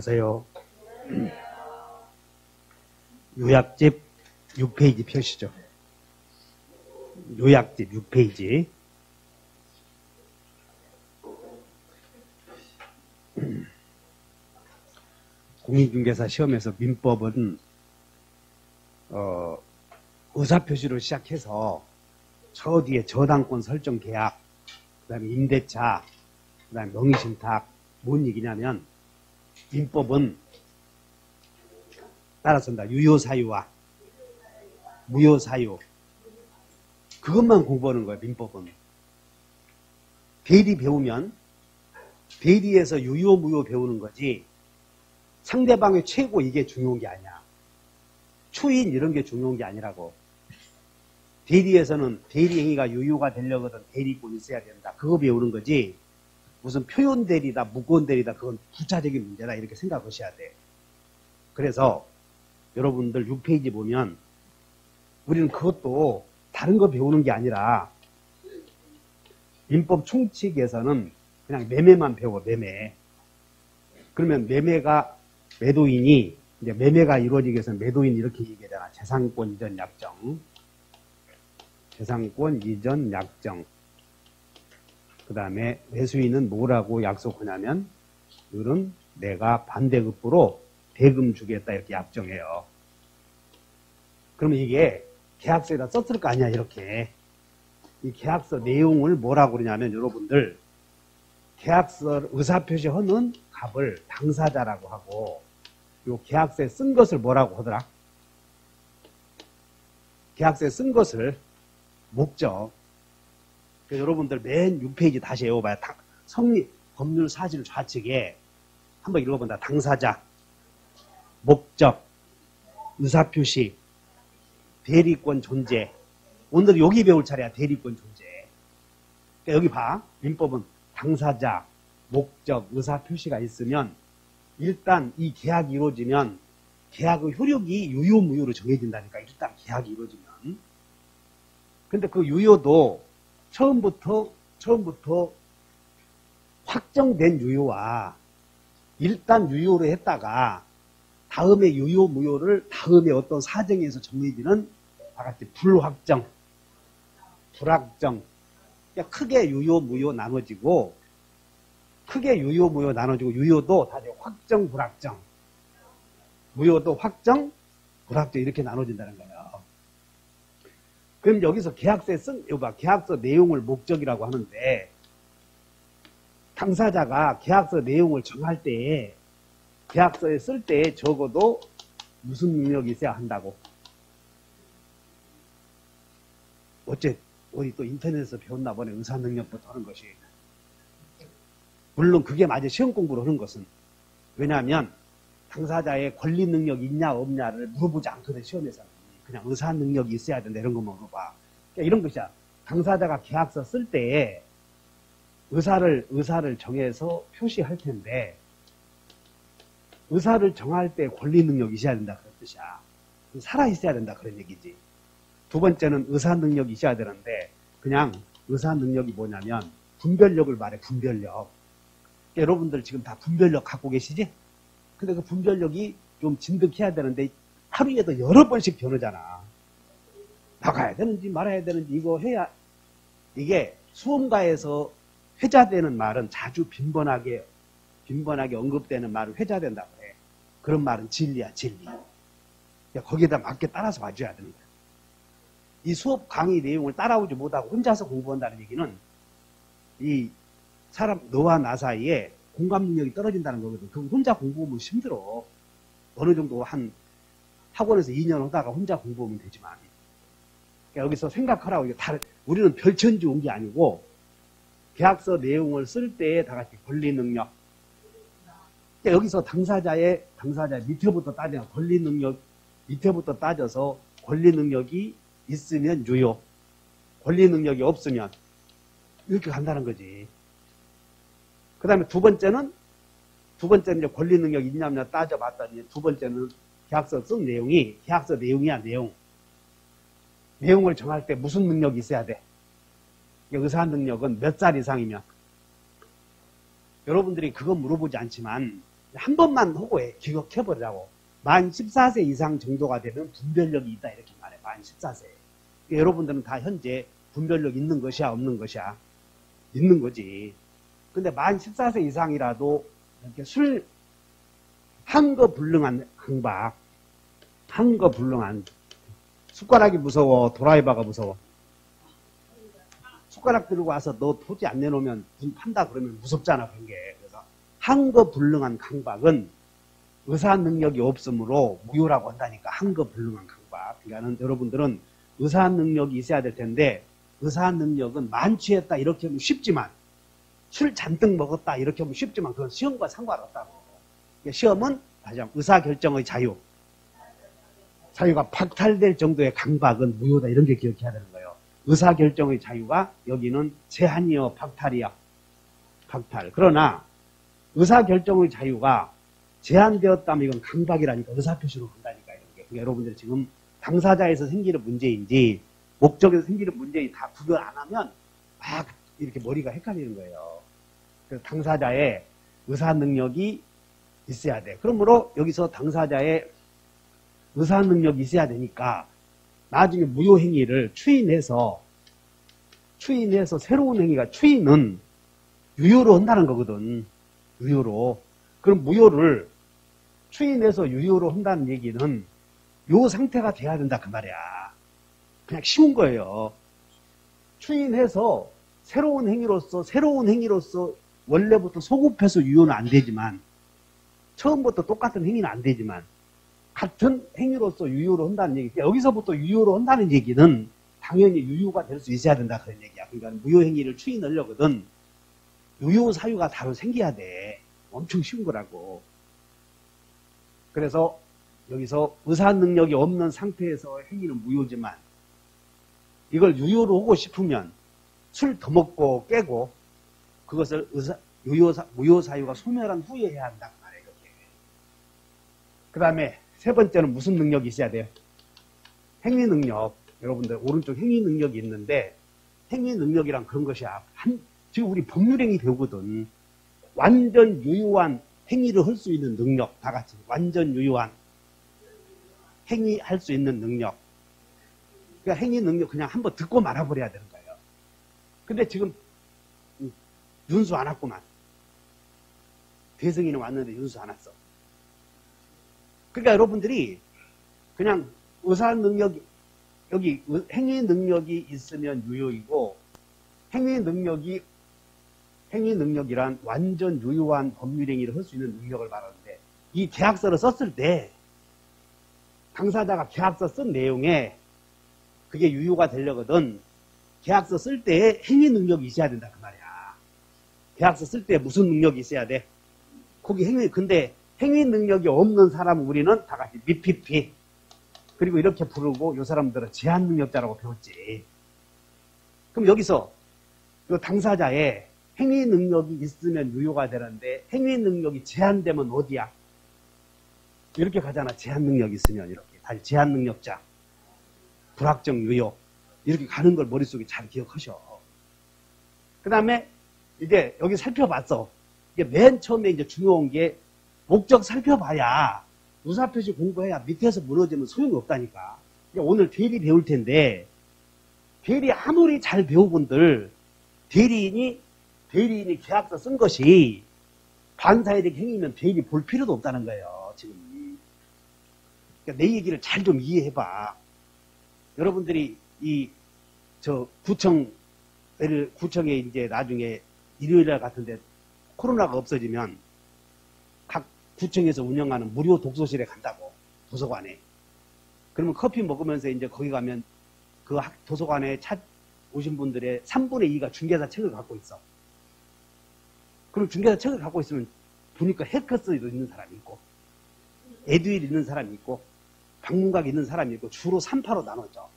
안녕하세요. 요약집 6페이지 펴시죠. 요약집 6페이지. 공인중개사 시험에서 민법은 의사표시로 시작해서 저 뒤에 저당권 설정 계약, 그 다음에 임대차, 그 다음에 명의신탁, 뭔 얘기냐면 민법은 따라선다. 유효사유와 무효사유, 그것만 공부하는 거예요. 민법은. 대리 배우면 대리에서 유효 무효 배우는 거지 상대방의 최고 이게 중요한 게 아니야. 추인 이런 게 중요한 게 아니라고. 대리에서는 대리 행위가 유효가 되려거든 대리권이 있어야 된다. 그거 배우는 거지 무슨 표현 대리다 무권 대리다 그건 부차적인 문제다 이렇게 생각하셔야 돼. 그래서 여러분들 6페이지 보면 우리는 그것도 다른 거 배우는 게 아니라 민법 총칙에서는 그냥 매매만 배워. 매매. 그러면 매매가 매도인이 이제 매매가 이루어지기 위해서는 매도인 이렇게 얘기하잖아. 재산권 이전 약정. 재산권 이전 약정. 그 다음에 매수인은 뭐라고 약속하냐면 이런 내가 반대급부로 대금 주겠다 이렇게 약정해요. 그러면 이게 계약서에다 썼을 거 아니야. 이렇게. 이 계약서 내용을 뭐라고 그러냐면 여러분들 계약서 의사표시 하는 값을 당사자라고 하고 요 계약서에 쓴 것을 뭐라고 하더라? 계약서에 쓴 것을 목적. 여러분들 맨 6페이지 다시 외워봐요. 성립, 법률, 사실 좌측에 한번 읽어본다. 당사자, 목적, 의사표시, 대리권 존재. 오늘 여기 배울 차례야. 대리권 존재. 그러니까 여기 봐. 민법은 당사자, 목적, 의사표시가 있으면 일단 이 계약이 이루어지면 계약의 효력이 유효 무효로 정해진다니까. 일단 계약이 이루어지면. 근데 그 유효도 처음부터 확정된 유효와 일단 유효로 했다가 다음에 유효 무효를 다음에 어떤 사정에서 정해지는 다같이 불확정, 불확정. 그러니까 크게 유효 무효 나눠지고 유효도 다시 확정 불확정, 무효도 확정 불확정 이렇게 나눠진다는 거예요. 그럼 여기서 계약서에 계약서 내용을 목적이라고 하는데 당사자가 계약서 내용을 정할 때에 계약서에 쓸 때 적어도 무슨 능력이 있어야 한다고. 어디 또 인터넷에서 배웠나 보네. 의사 능력부터 하는 것이. 물론 그게 맞아. 시험 공부를 하는 것은. 왜냐하면 당사자의 권리 능력이 있냐 없냐를 물어보지 않거든. 시험에서는. 그냥 의사 능력이 있어야 된다 이런 것만 물어봐. 그러니까 이런 것이야. 당사자가 계약서 쓸 때에 의사를 정해서 표시할 텐데 의사를 정할 때 권리 능력이 있어야 된다 그런 뜻이야. 살아 있어야 된다 그런 얘기지. 두 번째는 의사 능력이 있어야 되는데 그냥 의사 능력이 뭐냐면 분별력을 말해. 분별력. 그러니까 여러분들 지금 다 분별력 갖고 계시지? 근데 그 분별력이 좀 진득해야 되는데 하루에도 여러 번씩 변하잖아. 나가야 되는지 말아야 되는지 이거 해야. 이게 수험가에서 회자되는 말은 자주 빈번하게 언급되는 말을 회자된다고 해. 그런 말은 진리야. 진리. 그러니까 거기에다 맞게 따라서 봐줘야 되는 거야. 이 수업 강의 내용을 따라오지 못하고 혼자서 공부한다는 얘기는 이 사람 너와 나 사이에 공감 능력이 떨어진다는 거거든. 그거 혼자 공부하면 힘들어. 어느 정도 한 학원에서 2년 하다가 혼자 공부하면 되지만. 그러니까 여기서 생각하라고. 우리는 별천지 온 게 아니고 계약서 내용을 쓸 때에 다 같이 권리 능력. 그러니까 여기서 당사자의 밑에부터 따져. 권리 능력 밑에부터 따져서 권리 능력이 있으면 유효. 권리 능력이 없으면 이렇게 간다는 거지. 그 다음에 두 번째는 이제 권리 능력이 있냐 없냐 따져봤더니 두 번째는 계약서 쓴 내용이 계약서 내용이야. 내용을 정할 때 무슨 능력이 있어야 돼? 의사 능력은 몇 살 이상이면. 여러분들이 그거 물어보지 않지만 한 번만 호고해 기억해버리라고. 만 14세 이상 정도가 되면 분별력이 있다 이렇게 말해. 만 14세. 여러분들은 다 현재 분별력 있는 것이야 없는 것이야? 있는 거지. 근데 만 14세 이상이라도 이렇게 술 한거불능한 강박, 한거불능한 숟가락이 무서워, 도라이버가 무서워. 숟가락 들고 와서 너 토지 안 내놓으면 분 판다 그러면 무섭잖아 그런 게. 그래서 한거불능한 강박은 의사 능력이 없으므로 무효라고 한다니까. 한거불능한 강박. 그러니까는 여러분들은 의사 능력이 있어야 될 텐데 의사 능력은 만취했다 이렇게 하면 쉽지만 술 잔뜩 먹었다 이렇게 하면 쉽지만 그건 시험과 상관없다고. 그러니까 시험은 다시 한번 의사결정의 자유. 자유가 박탈될 정도의 강박은 무효다 이런 게 기억해야 되는 거예요. 의사결정의 자유가 여기는 제한이요 박탈이야. 박탈. 그러나 의사결정의 자유가 제한되었다면 이건 강박이라니까. 의사표시로 한다니까 이런 게. 그러니까 여러분들 지금 당사자에서 생기는 문제인지 목적에서 생기는 문제인지 다 구별 안 하면 막 이렇게 머리가 헷갈리는 거예요. 그래서 당사자의 의사능력이 있어야 돼. 그러므로 여기서 당사자의 의사능력이 있어야 되니까 나중에 무효행위를 추인해서 새로운 행위가 추인은 유효로 한다는 거거든. 유효로. 그럼 무효를 추인해서 유효로 한다는 얘기는 요 상태가 돼야 된다 그 말이야. 그냥 쉬운 거예요. 추인해서 새로운 행위로서 원래부터 소급해서 유효는 안 되지만 처음부터 똑같은 행위는 안 되지만 같은 행위로서 유효로 한다는 얘기. 여기서부터 유효로 한다는 얘기는 당연히 유효가 될 수 있어야 된다 그런 얘기야. 그러니까 무효행위를 추인하려거든 유효 사유가 바로 생겨야 돼. 엄청 쉬운 거라고. 그래서 여기서 의사 능력이 없는 상태에서 행위는 무효지만 이걸 유효로 하고 싶으면 술 더 먹고 깨고 그것을 무효 사유가 소멸한 후에 해야 한다 그 말이에요. 그 다음에 세 번째는 무슨 능력이 있어야 돼요? 행위 능력. 여러분들 오른쪽 행위 능력이 있는데 행위 능력이란 그런 것이야. 지금 우리 법률행위 배우거든. 완전 유효한 행위를 할 수 있는 능력. 다 같이 완전 유효한 행위할 수 있는 능력. 그러니까 행위 능력 그냥 한번 듣고 말아버려야 되는 거예요. 근데 지금 윤수 안 왔구만. 대승이는 왔는데 윤수 안 왔어. 그러니까 여러분들이 그냥 의사 능력이 여기 행위 능력이 있으면 유효이고 행위 능력이란 완전 유효한 법률행위를 할 수 있는 능력을 말하는데 이 계약서를 썼을 때 당사자가 계약서 쓴 내용에 그게 유효가 되려거든 계약서 쓸 때 행위 능력이 있어야 된다 그 말이야. 계약서 쓸 때 무슨 능력이 있어야 돼? 거기 근데 행위 능력이 없는 사람은 우리는 다 같이 미피피 그리고 이렇게 부르고 이 사람들은 제한 능력자라고 배웠지. 그럼 여기서 이 당사자의 행위 능력이 있으면 유효가 되는데 행위 능력이 제한되면 어디야? 이렇게 가잖아. 제한 능력이 있으면 이렇게 다시 제한 능력자 불확정 유효 이렇게 가는 걸 머릿속에 잘 기억하셔. 그 다음에 이제 여기 살펴봤어. 이게 맨 처음에 이제 중요한 게 목적 살펴봐야 의사표시 공부해야 밑에서 무너지면 소용이 없다니까. 오늘 대리 배울 텐데 대리 아무리 잘 배우분들 대리인이 계약서 쓴 것이 반사회적 행위면 대리 볼 필요도 없다는 거예요. 지금. 그러니까 내 얘기를 잘 좀 이해해봐. 여러분들이 구청에 이제 나중에 일요일날 같은데 코로나가 없어지면 각 구청에서 운영하는 무료 독서실에 간다고. 도서관에. 그러면 커피 먹으면서 이제 거기 가면 그 도서관에 오신 분들의 3분의 2가 중개사 책을 갖고 있어. 그럼 중개사 책을 갖고 있으면 보니까 해커스도 있는 사람이 있고 에듀윌 있는 사람이 있고 방문각 있는 사람이 있고 주로 3파로 나눠져.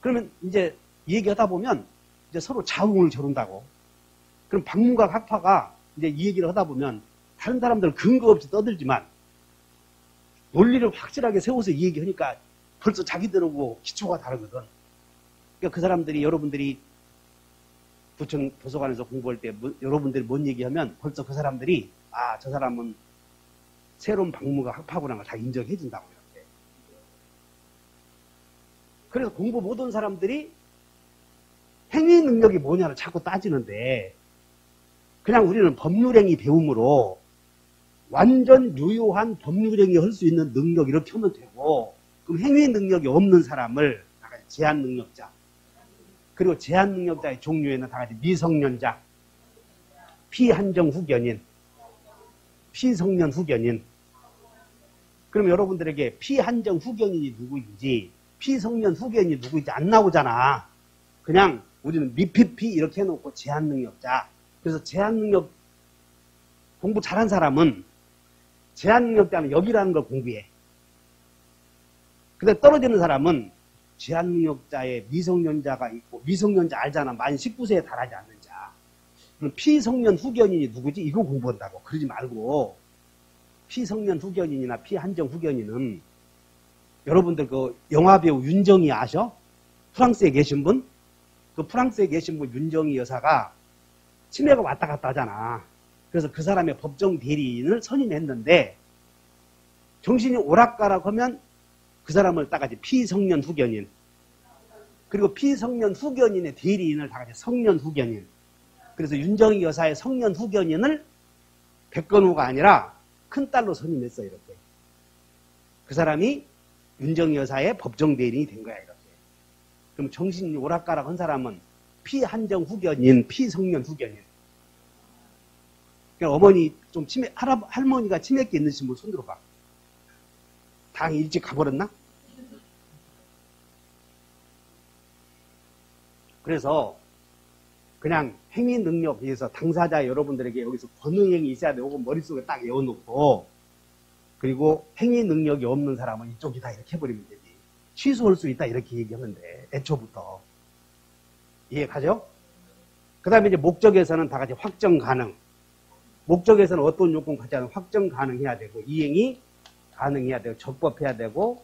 그러면 이제 얘기하다 보면 이제 서로 자웅을 겨룬다고. 그럼 방문각 학파가 이제 이 얘기를 하다 보면 다른 사람들은 근거 없이 떠들지만 논리를 확실하게 세워서 이 얘기하니까 벌써 자기들하고 기초가 다르거든. 그러니까 그 사람들이 여러분들이 구청 도서관에서 공부할 때 여러분들이 뭔 얘기하면 벌써 그 사람들이 아, 저 사람은 새로운 박무가 학파구라는 걸 다 인정해 준다고 이렇게. 그래서 공부 못한 사람들이 행위 능력이 뭐냐를 자꾸 따지는데 그냥 우리는 법률행위 배움으로 완전 유효한 법률행위 할 수 있는 능력 이렇게 하면 되고 그럼 행위 능력이 없는 사람을 다 같이 제한 능력자 그리고 제한 능력자의 종류에는 다 같이 미성년자 피한정 후견인 피성년 후견인 그럼 여러분들에게 피한정 후견인이 누구인지 피성년 후견인이 누구인지 안 나오잖아. 그냥 우리는 미피피 이렇게 해놓고 제한 능력자 그래서 제한 능력 공부 잘한 사람은 제한 능력자는 여기라는 걸 공부해. 근데 떨어지는 사람은 제한 능력자에 미성년자가 있고 미성년자 알잖아. 만 19세에 달하지 않는 자. 그럼 피성년 후견인이 누구지? 이거 공부한다고. 그러지 말고 피성년 후견인이나 피한정 후견인은 여러분들 그 영화배우 윤정이 아셔? 프랑스에 계신 분? 그 프랑스에 계신 분 윤정이 여사가 치매가 왔다 갔다 하잖아. 그래서 그 사람의 법정 대리인을 선임했는데 정신이 오락가락 하면 그 사람을 따가지 피성년 후견인 그리고 피성년 후견인의 대리인을 다같이 성년 후견인 그래서 윤정희 여사의 성년 후견인을 백건우가 아니라 큰딸로 선임했어 이렇게. 그 사람이 윤정희 여사의 법정 대리인이 된 거야 이렇게. 그럼 정신이 오락가락 한 사람은 피한정 후견인 피성년 후견인. 그러니까 어머니 좀 할머니가 치매기 있으신 분 손 들어봐. 당 일찍 가버렸나? 그래서 그냥 행위 능력에 의해서 당사자 여러분들에게 여기서 권능행위 있어야 되고 머릿속에 딱 외워놓고 그리고 행위 능력이 없는 사람은 이쪽이다 이렇게 해버리면 되지. 취소할 수 있다 이렇게 얘기하면 돼. 애초부터. 이해가죠? 그 다음에 이제 목적에서는 다 같이 확정 가능. 목적에서는 어떤 요건 갖지 않으면 확정 가능해야 되고 이행이 가능해야 되고 적법해야 되고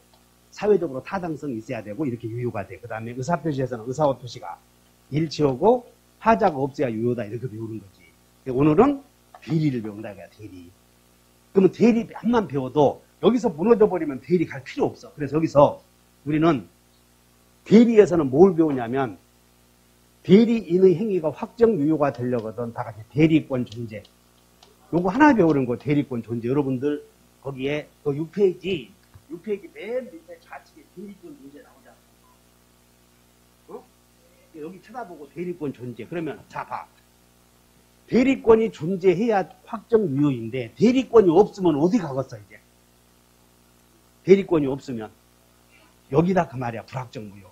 사회적으로 타당성이 있어야 되고 이렇게 유효가 돼. 그 다음에 의사표시에서는 의사와 표시가 일치하고 하자가 없어야 유효다 이렇게 배우는 거지. 오늘은 대리를 배운다 이거야 대리. 그러면 대리 몇만 배워도 여기서 무너져 버리면 대리 갈 필요 없어. 그래서 여기서 우리는 대리에서는 뭘 배우냐면 대리인의 행위가 확정 유효가 되려거든 다 같이 대리권 존재. 요거 하나 배우는 거 대리권 존재. 여러분들 거기에 그 6페이지 맨 밑에 좌측에 대리권 존재 나오잖아. 어? 여기 쳐다보고 대리권 존재. 그러면 자 봐. 대리권이 존재해야 확정 유효인데 대리권이 없으면 어디 가겠어 이제. 대리권이 없으면 여기다 그 말이야. 불확정 무효.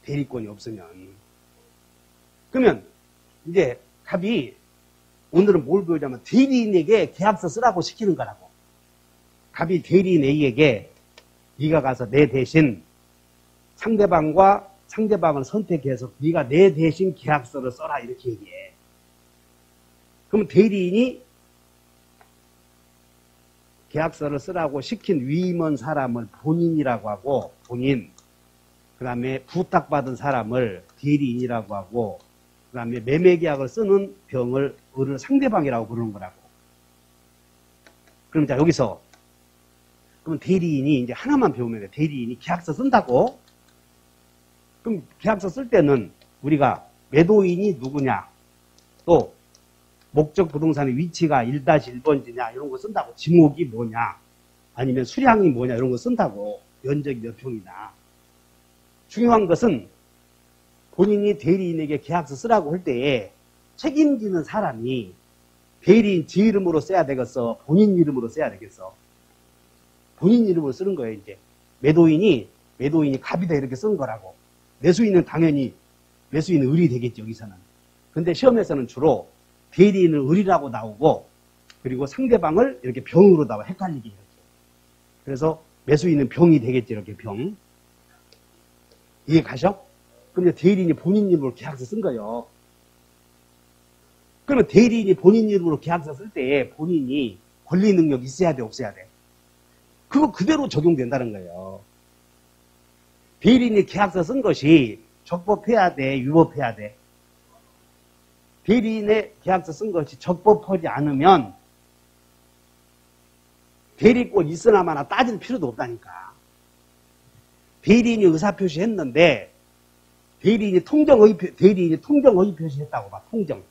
대리권이 없으면. 그러면 이제 답이 오늘은 뭘 배우자면 대리인에게 계약서 쓰라고 시키는 거라고. 갑이 대리인 A에게 네가 가서 내 대신 상대방을 선택해서 네가 내 대신 계약서를 써라 이렇게 얘기해. 그럼 대리인이 계약서를 쓰라고 시킨 위임원 사람을 본인이라고 하고 본인 그 다음에 부탁받은 사람을 대리인이라고 하고 그 다음에 매매계약을 쓰는 을을 상대방이라고 부르는 거라고. 그럼 자 여기서 그럼 대리인이 이제 하나만 배우면 돼. 대리인이 계약서 쓴다고. 그럼 계약서 쓸 때는 우리가 매도인이 누구냐 또 목적 부동산의 위치가 1-1번지냐 이런 거 쓴다고. 지목이 뭐냐 아니면 수량이 뭐냐 이런 거 쓴다고. 면적이 몇 평이나. 중요한 것은 본인이 대리인에게 계약서 쓰라고 할 때에 책임지는 사람이 대리인 지 이름으로 써야 되겠어? 본인 이름으로 써야 되겠어? 본인 이름으로 쓰는 거예요, 이제. 매도인이 갑이다 이렇게 쓰는 거라고. 매수인은 당연히 매수인은 을이 되겠죠, 여기서는. 근데 시험에서는 주로 대리인을 을이라고 나오고 그리고 상대방을 이렇게 병으로 나와. 헷갈리게 이렇게. 그래서 매수인은 병이 되겠죠, 이렇게 병. 이해 가셔? 그럼 이제 대리인이 본인 이름으로 계약서 쓴 거예요. 그러면 대리인이 본인 이름으로 계약서 쓸 때 본인이 권리 능력이 있어야 돼, 없어야 돼? 그거 그대로 적용된다는 거예요. 대리인이 계약서 쓴 것이 적법해야 돼, 유법해야 돼? 대리인의 계약서 쓴 것이 적법하지 않으면 대리권 있으나마나 따질 필요도 없다니까. 대리인이 의사표시 했는데 대리인이 통정의의 표시 했다고 봐. 통정.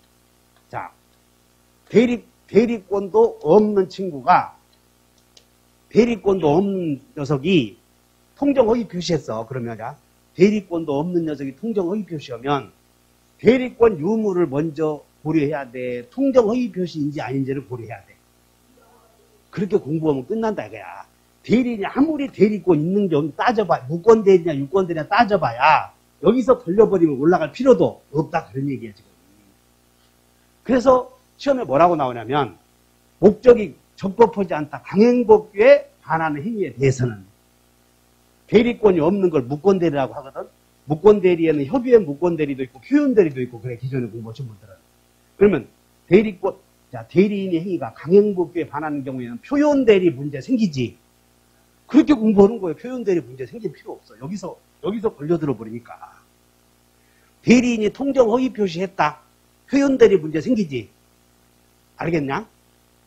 자, 대리권도 없는 친구가 대리권도 없는 녀석이 통정의의 표시했어. 그러면 대리권도 없는 녀석이 통정의의 표시하면 대리권 유무를 먼저 고려해야 돼. 통정의의 표시인지 아닌지를 고려해야 돼. 그렇게 공부하면 끝난다 이거야. 대리인이 아무리 대리권 있는 경우 따져봐. 무권 대리냐 유권 대리냐 따져봐야 여기서 걸려버리면 올라갈 필요도 없다. 그런 얘기야 지금. 그래서 시험에 뭐라고 나오냐면 목적이 적법하지 않다. 강행법규에 반하는 행위에 대해서는 대리권이 없는 걸 무권대리라고 하거든. 무권대리에는 협의회 무권대리도 있고 표현대리도 있고 그래. 기존에 공부하신 분들은. 그러면 대리권, 자, 대리인의 행위가 강행법규에 반하는 경우에는 표현대리 문제 생기지. 그렇게 공부하는 거예요. 표현대리 문제 생길 필요 없어. 여기서 걸려들어 버리니까. 대리인이 통정허위 표시했다. 표현대리 문제 생기지. 알겠냐?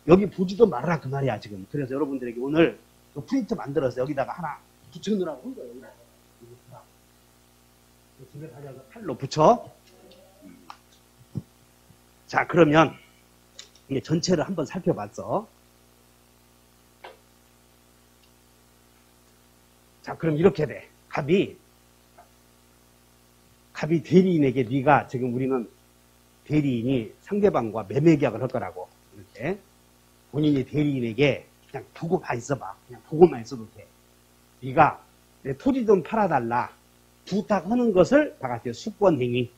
여기 보지도 말아라 그 말이야 지금. 그래서 여러분들에게 오늘 그 프린트 만들어서 여기다가 하나 붙여놓으라고 한 거예요. 여기다가. 집에 가져가서 칼로 붙여. 자, 그러면 이게 전체를 한번 살펴봤어. 자, 그럼 이렇게 돼. 갑이 대리인에게 네가 지금 우리는 대리인이 상대방과 매매계약을 할 거라고. 이렇게 본인이 대리인에게 그냥 보고만 있어봐. 그냥 보고만 있어도 돼. 네가 내 토지 좀 팔아달라 부탁하는 것을 다 같이 수권행위.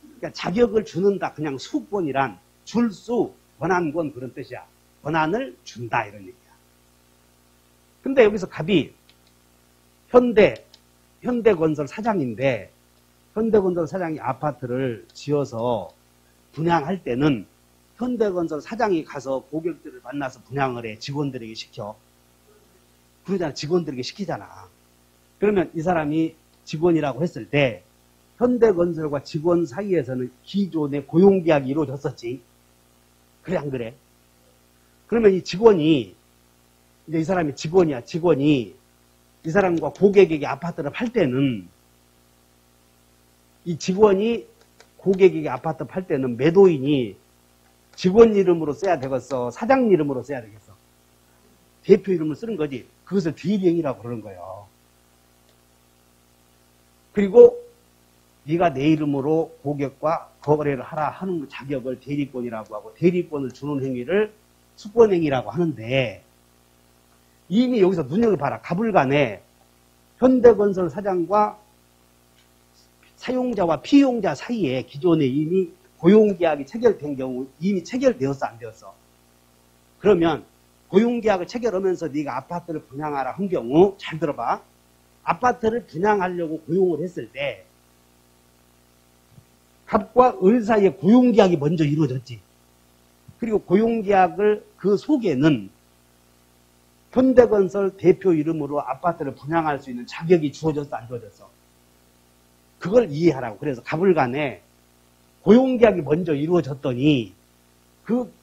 그러니까 자격을 주는다. 그냥 수권이란 줄수 권한권 그런 뜻이야. 권한을 준다 이런 얘기야. 근데 여기서 갑이 현대건설 사장인데 현대건설 사장이 아파트를 지어서 분양할 때는 현대건설 사장이 가서 고객들을 만나서 분양을 해. 직원들에게 시켜. 그러잖아. 직원들에게 시키잖아. 그러면 이 사람이 직원이라고 했을 때 현대건설과 직원 사이에서는 기존의 고용계약이 이루어졌었지. 그래 안 그래? 그러면 이 직원이 이제 이 사람이 직원이야. 직원이 이 사람과 고객에게 아파트를 팔 때는 이 직원이 고객에게 아파트 팔 때는 매도인이 직원 이름으로 써야 되겠어? 사장 이름으로 써야 되겠어? 대표 이름을 쓰는 거지. 그것을 대리행위라고 그러는 거예요. 그리고 네가 내 이름으로 고객과 거래를 하라 하는 자격을 대리권이라고 하고 대리권을 주는 행위를 수권행위라고 하는데 이미 여기서 눈여겨봐라. 가불간에 현대건설 사장과 사용자와 피용자 사이에 기존에 이미 고용계약이 체결된 경우 이미 체결되었어 안 되었어? 그러면 고용계약을 체결하면서 네가 아파트를 분양하라 한 경우 잘 들어봐. 아파트를 분양하려고 고용을 했을 때 갑과 을 사이에 고용계약이 먼저 이루어졌지. 그리고 고용계약을 그 속에는 현대건설 대표 이름으로 아파트를 분양할 수 있는 자격이 주어졌어 안 주어졌어? 그걸 이해하라고. 그래서 가불간에 고용계약이 먼저 이루어졌더니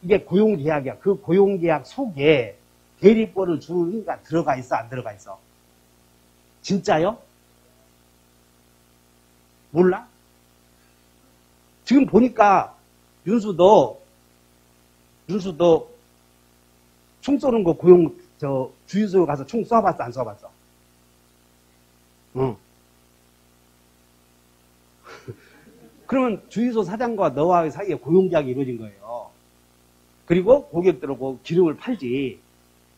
이게 고용계약이야. 그 고용계약 속에 대리권을 주는 행위가 들어가 있어 안 들어가 있어? 진짜요? 몰라? 지금 보니까 윤수도 총 쏘는 거 주유소 가서 총 쏴봤어 안 쏴봤어? 응. 그러면 주유소 사장과 너와의 사이에 고용계약이 이루어진 거예요. 그리고 고객들하고 기름을 팔지.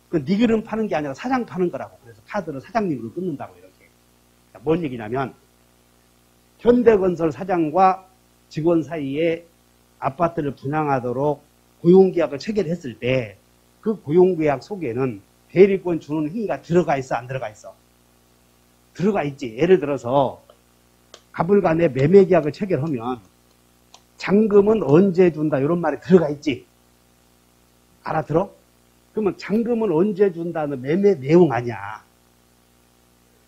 네 기름 파는 게 아니라 사장 파는 거라고. 그래서 카드를 사장님으로 끊는다고 이렇게. 뭔 얘기냐면 현대건설 사장과 직원 사이에 아파트를 분양하도록 고용계약을 체결했을 때 그 고용계약 속에는 대리권 주는 행위가 들어가 있어 안 들어가 있어? 들어가 있지. 예를 들어서 가불간에 매매계약을 체결하면 잔금은 언제 준다 이런 말이 들어가 있지. 알아들어? 그러면 잔금은 언제 준다는 매매 내용 아니야.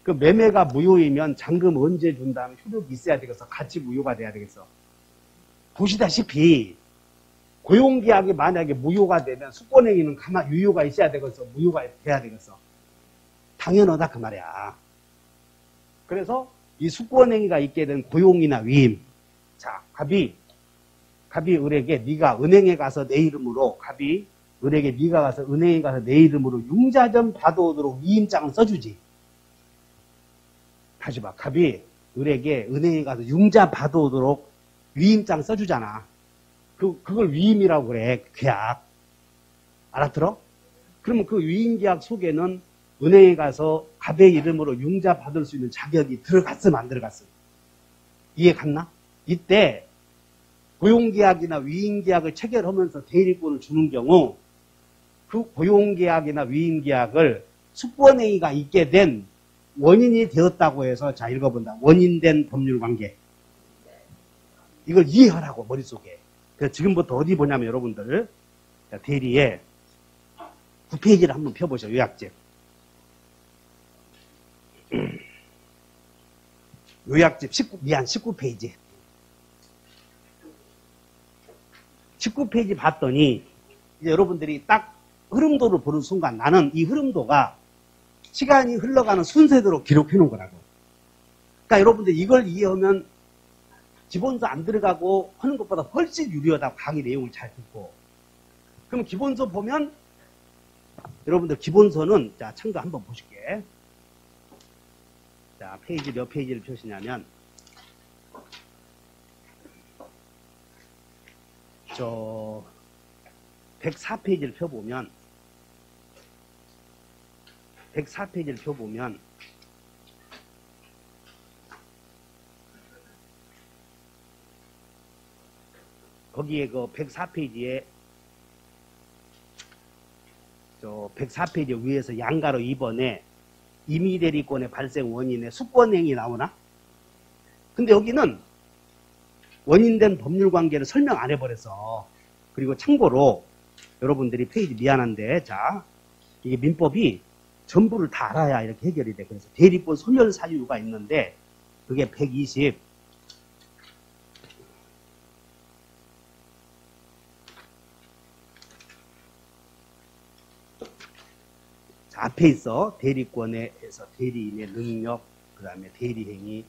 그 매매가 무효이면 잔금 언제 준다는 효력이 있어야 되겠어? 같이 무효가 돼야 되겠어? 보시다시피 고용계약이 만약에 무효가 되면 수권행위는 가만 유효가 있어야 되겠어, 무효가 돼야 되겠어. 당연하다 그 말이야. 그래서 이 수권행위가 있게 된 고용이나 위임. 자, 갑이 을에게 네가 은행에 가서 내 이름으로 갑이 을에게 네가 가서 은행에 가서 내 이름으로 융자점 받아오도록 위임장을 써주지. 다시 봐. 갑이 을에게 은행에 가서 융자 받아오도록 위임장 써주잖아. 그걸 위임이라고 그래. 계약. 알아들어? 그러면 그 위임계약 속에는 은행에 가서 갑의 이름으로 융자 받을 수 있는 자격이 들어갔음, 안 들어갔음? 이해 갔나? 이때 고용계약이나 위임계약을 체결하면서 대리권을 주는 경우 그 고용계약이나 위임계약을 수권행위가 있게 된 원인이 되었다고 해서 자 읽어본다. 원인된 법률관계. 이걸 이해하라고 머릿속에. 그래서 지금부터 어디 보냐면 여러분들 대리에 9페이지를 한번 펴보셔. 요약집. 요약집 19페이지. 19페이지 봤더니 이제 여러분들이 딱 흐름도를 보는 순간 나는 이 흐름도가 시간이 흘러가는 순서대로 기록해 놓은 거라고. 그러니까 여러분들 이걸 이해하면 기본서 안 들어가고 하는 것보다 훨씬 유리하다. 강의 내용을 잘 듣고. 그럼 기본서 보면 여러분들 기본서는 자 참고 한번 보실게. 자 페이지 몇 페이지를 펴시냐면 저 104페이지를 펴보면 104페이지를 펴보면 거기에 그 104페이지에 저 104페이지 위에서 양가로 2번에 임의대리권의 발생 원인의 수권행위 나오나? 근데 여기는 원인된 법률관계를 설명 안 해버렸어. 그리고 참고로 여러분들이 페이지 미안한데 자 이게 민법이 전부를 다 알아야 이렇게 해결이 돼. 그래서 대리권 소멸 사유가 있는데 그게 120 자, 앞에 있어. 대리권에서 대리인의 능력 그 다음에 대리행위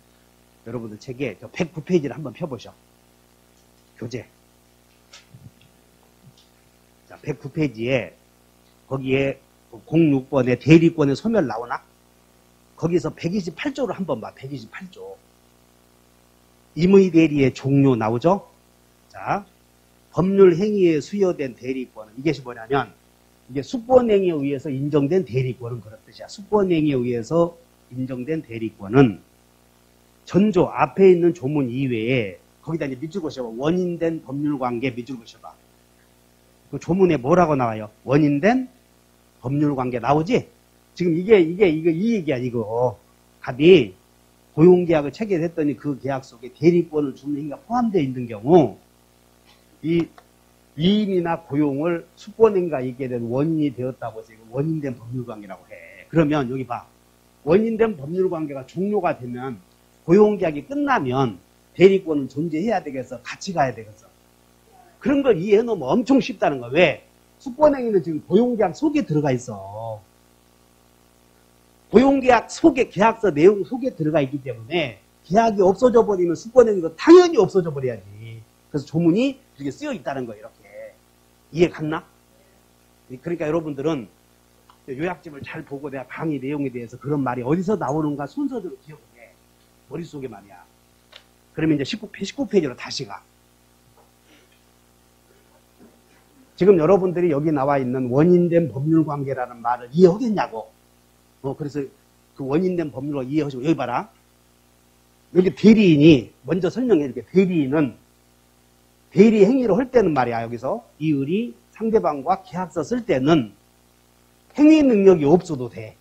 여러분들 책에 109페이지를 한번 펴보셔. 교재. 자, 109페이지에 거기에 06번에 대리권의 소멸 나오나? 거기서 128조를 한번 봐. 128조. 임의대리의 종료 나오죠? 자, 법률 행위에 수여된 대리권은 이것이 뭐냐면 이게 수권행위에 의해서 인정된 대리권은 그런 뜻이야. 수권행위에 의해서 인정된 대리권은 전조 앞에 있는 조문 이외에 거기다 이제 밑줄 그으셔봐. 원인된 법률관계 밑줄 그으셔봐. 그 조문에 뭐라고 나와요? 원인된 법률관계 나오지? 지금 이 얘기야 이거. 갑이 고용계약을 체결했더니 그 계약 속에 대리권을 주는 행위가 포함되어 있는 경우 이 위임이나 고용을 수권행위가 있게 된 원인이 되었다고 해서 원인된 법률관계라고 해. 그러면 여기 봐. 원인된 법률관계가 종료가 되면 고용계약이 끝나면 대리권은 존재해야 되겠어? 같이 가야 되겠어? 그런 걸 이해해 놓으면 엄청 쉽다는 거야. 왜? 수권행위는 지금 고용계약 속에 들어가 있어. 고용계약 속에, 계약서 내용 속에 들어가 있기 때문에 계약이 없어져 버리면 수권행위도 당연히 없어져 버려야지. 그래서 조문이 이렇게 쓰여 있다는 거예요. 이렇게. 이해 갔나? 그러니까 여러분들은 요약집을 잘 보고 내가 강의 내용에 대해서 그런 말이 어디서 나오는가 순서대로 기억을 해. 머릿속에 말이야. 그러면 이제 19페이지로 다시 가. 지금 여러분들이 여기 나와 있는 원인된 법률관계라는 말을 이해하겠냐고. 그래서 그 원인된 법률을 이해하시고 여기 봐라. 여기 대리인이 먼저 설명해 줄게. 대리인은 대리 행위를 할 때는 말이야. 여기서 이 을이 상대방과 계약서 쓸 때는 행위 능력이 없어도 돼.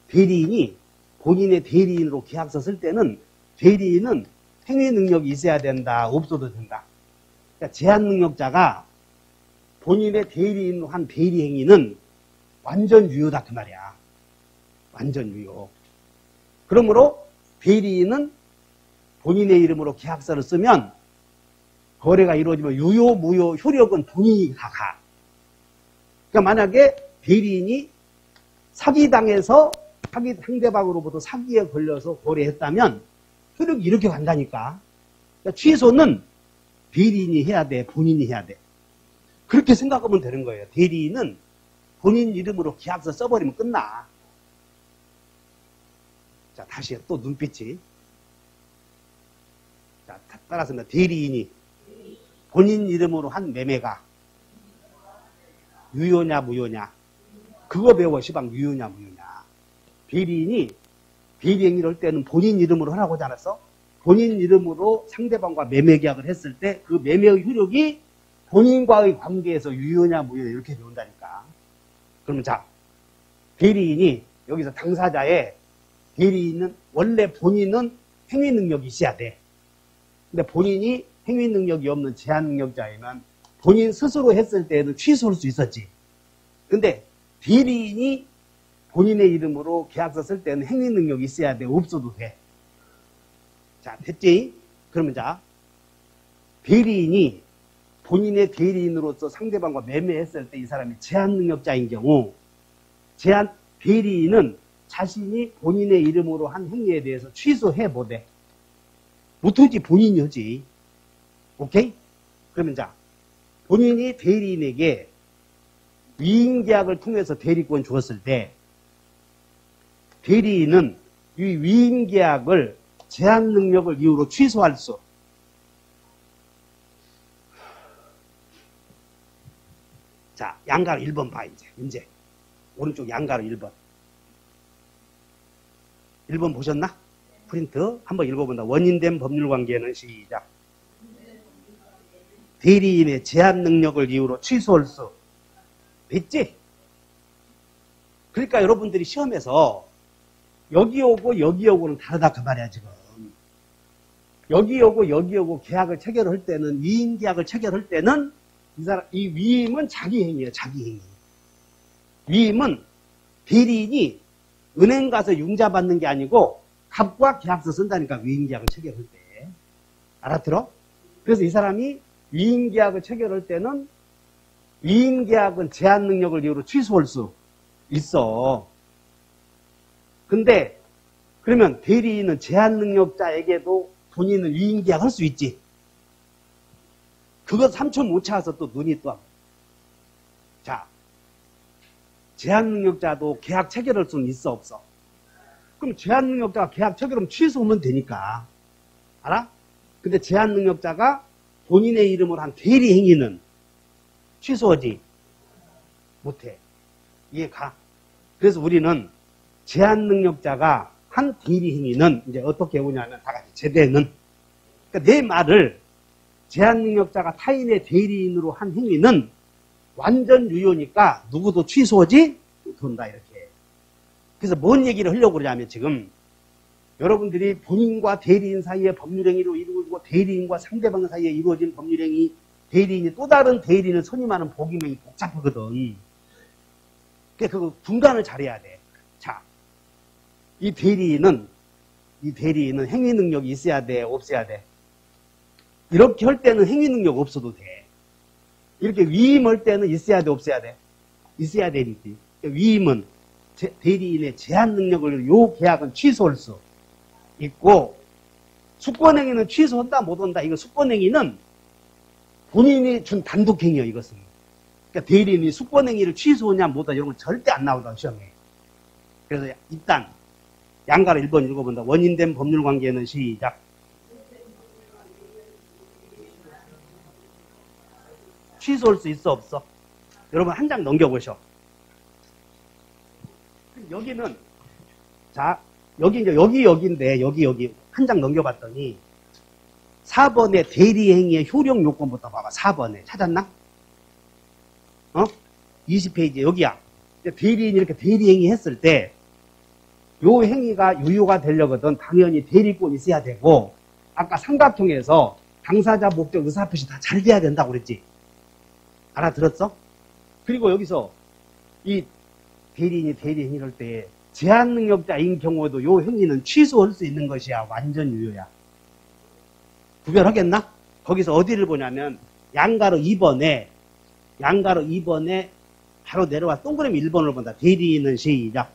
대리인이 본인의 대리인으로 계약서 쓸 때는 대리인은 행위 능력이 있어야 된다. 없어도 된다. 그러니까 제한 능력자가 본인의 대리인으로 한 대리 행위는 완전 유효다 그 말이야. 완전 유효. 그러므로 대리인은 본인의 이름으로 계약서를 쓰면 거래가 이루어지면 유효, 무효, 효력은 본인이 다 가. 그러니까 만약에 대리인이 사기당해서 상대방으로부터 사기에 걸려서 거래했다면 효력이 이렇게 간다니까. 그러니까 취소는 대리인이 해야 돼, 본인이 해야 돼. 그렇게 생각하면 되는 거예요. 대리인은 본인 이름으로 계약서 써버리면 끝나. 자, 다시 또 눈빛이. 자, 따라서 대리인이 본인 이름으로 한 매매가 유효냐 무효냐. 그거 배워. 시방 유효냐 무효냐. 대리인이 대리 행위를 할 때는 본인 이름으로 하라고 하지 않았어? 본인 이름으로 상대방과 매매 계약을 했을 때 그 매매의 효력이 본인과의 관계에서 유효냐 무효냐 이렇게 배운다니까. 그러면 자, 대리인이 여기서 당사자의 대리인은 원래 본인은 행위 능력이 있어야 돼. 근데 본인이 행위 능력이 없는 제한 능력자이면 본인 스스로 했을 때에는 취소할 수 있었지. 근데 대리인이 본인의 이름으로 계약서 쓸 때는 행위 능력이 있어야 돼. 없어도 돼. 자, 됐지? 그러면 자, 대리인이 본인의 대리인으로서 상대방과 매매했을 때 이 사람이 제한 능력자인 경우 대리인은 자신이 본인의 이름으로 한 행위에 대해서 취소해 못해. 못하지. 본인이 하지. 오케이? 그러면 자, 본인이 대리인에게 위임계약을 통해서 대리권 주었을 때 대리인은 이 위임계약을 제한 능력을 이유로 취소할 수. 자, 양가로 1번 봐, 이제. 문제. 오른쪽 양가로 1번. 1번 보셨나? 프린트. 한번 읽어본다. 원인된 법률관계는 시작. 대리인의 제한 능력을 이유로 취소할 수. 됐지? 그러니까 여러분들이 시험에서 여기 오고 여기 오고는 다르다 그 말이야 지금. 여기 오고 계약을 체결할 때는 위임 계약을 체결할 때는 이 위임은 자기 행위예요. 자기 행위. 위임은 대리인이 은행 가서 융자 받는 게 아니고 갑과 계약서 쓴다니까. 위임 계약을 체결할 때. 알아들어? 그래서 이 사람이 위임 계약을 체결할 때는 위임 계약은 제한 능력을 이유로 취소할 수 있어. 근데 그러면 대리인은 제한 능력자에게도 본인은 위임 계약 할 수 있지. 그거 3초 못 차서 또 눈이 또. 자, 제한 능력자도 계약 체결할 수는 있어 없어? 그럼 제한 능력자가 계약 체결하면 취소하면 되니까. 알아? 근데 제한 능력자가 본인의 이름으로 한 대리 행위는 취소하지 못해. 이해가? 그래서 우리는 제한 능력자가 한 대리 행위는 이제 어떻게 오냐면 다 같이 제대는. 그러니까 내 말을 제한 능력자가 타인의 대리인으로 한 행위는 완전 유효니까 누구도 취소하지 못한다 이렇게. 그래서 뭔 얘기를 하려고 그러냐면 지금 여러분들이 본인과 대리인 사이에 법률행위로 이루어지고 대리인과 상대방 사이에 이루어진 법률행위, 대리인이 또 다른 대리인을 선임하는 복임행위 복잡하거든. 그러니까 그 분간을 잘해야 돼. 자, 이 대리인은 행위 능력이 있어야 돼, 없어야 돼? 이렇게 할 때는 행위 능력 없어도 돼. 이렇게 위임할 때는 있어야 돼, 없어야 돼? 있어야 되니까. 위임은 대리인의 제한 능력을 요 계약은 취소할 수 있고, 수권행위는 취소한다, 못한다. 이거 수권행위는 본인이 준 단독행위야, 이것은. 그러니까 대리인이 수권행위를 취소하냐, 못하냐, 이런 건 절대 안 나오다, 시험에. 그래서 일단, 양가로 1번 읽어본다. 원인된 법률관계는 시작. 취소할 수 있어, 없어? 여러분, 한 장 넘겨보셔. 여기는, 자, 여기인데, 여기. 한 장 넘겨봤더니, 4번에 대리행위의 효력 요건부터 봐봐. 4번에. 찾았나? 20페이지, 여기야. 대리인이 이렇게 대리행위 했을 때, 요 행위가 유효가 되려거든 당연히 대리권이 있어야 되고, 아까 삼각형에서 당사자, 목적, 의사표시 다 잘 돼야 된다고 그랬지? 알아들었어? 그리고 여기서 이 대리인이 대리행위를 할 때 제한 능력자인 경우에도 요 행위는 취소할 수 있는 것이야. 완전 유효야. 구별하겠나? 거기서 어디를 보냐면 양가로 2번에 바로 내려와 동그라미 1번을 본다. 대리인은 시작.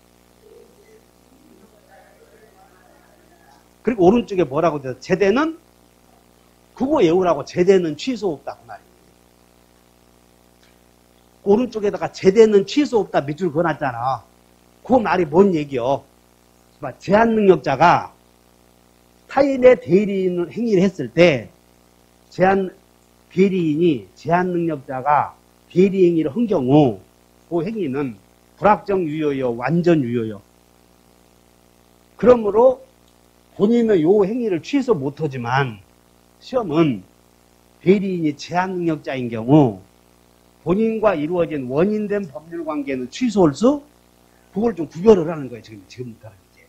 그리고 오른쪽에 뭐라고 돼서 제대는 그거 외우라고 제대는 취소 없다 그 말이에요. 오른쪽에다가 제대는 취소 없다 밑줄 그어놨잖아. 그 말이 뭔 얘기요? 제한 능력자가 타인의 대리인 행위를 했을 때 대리인이 제한 능력자가 대리 행위를 한 경우 그 행위는 불확정 유효요, 완전 유효요. 그러므로 본인은 요 행위를 취소 못하지만 시험은 대리인이 제한 능력자인 경우 본인과 이루어진 원인된 법률 관계는 취소할 수 그걸 좀 구별을 하는 거예요. 지금부터는 이제.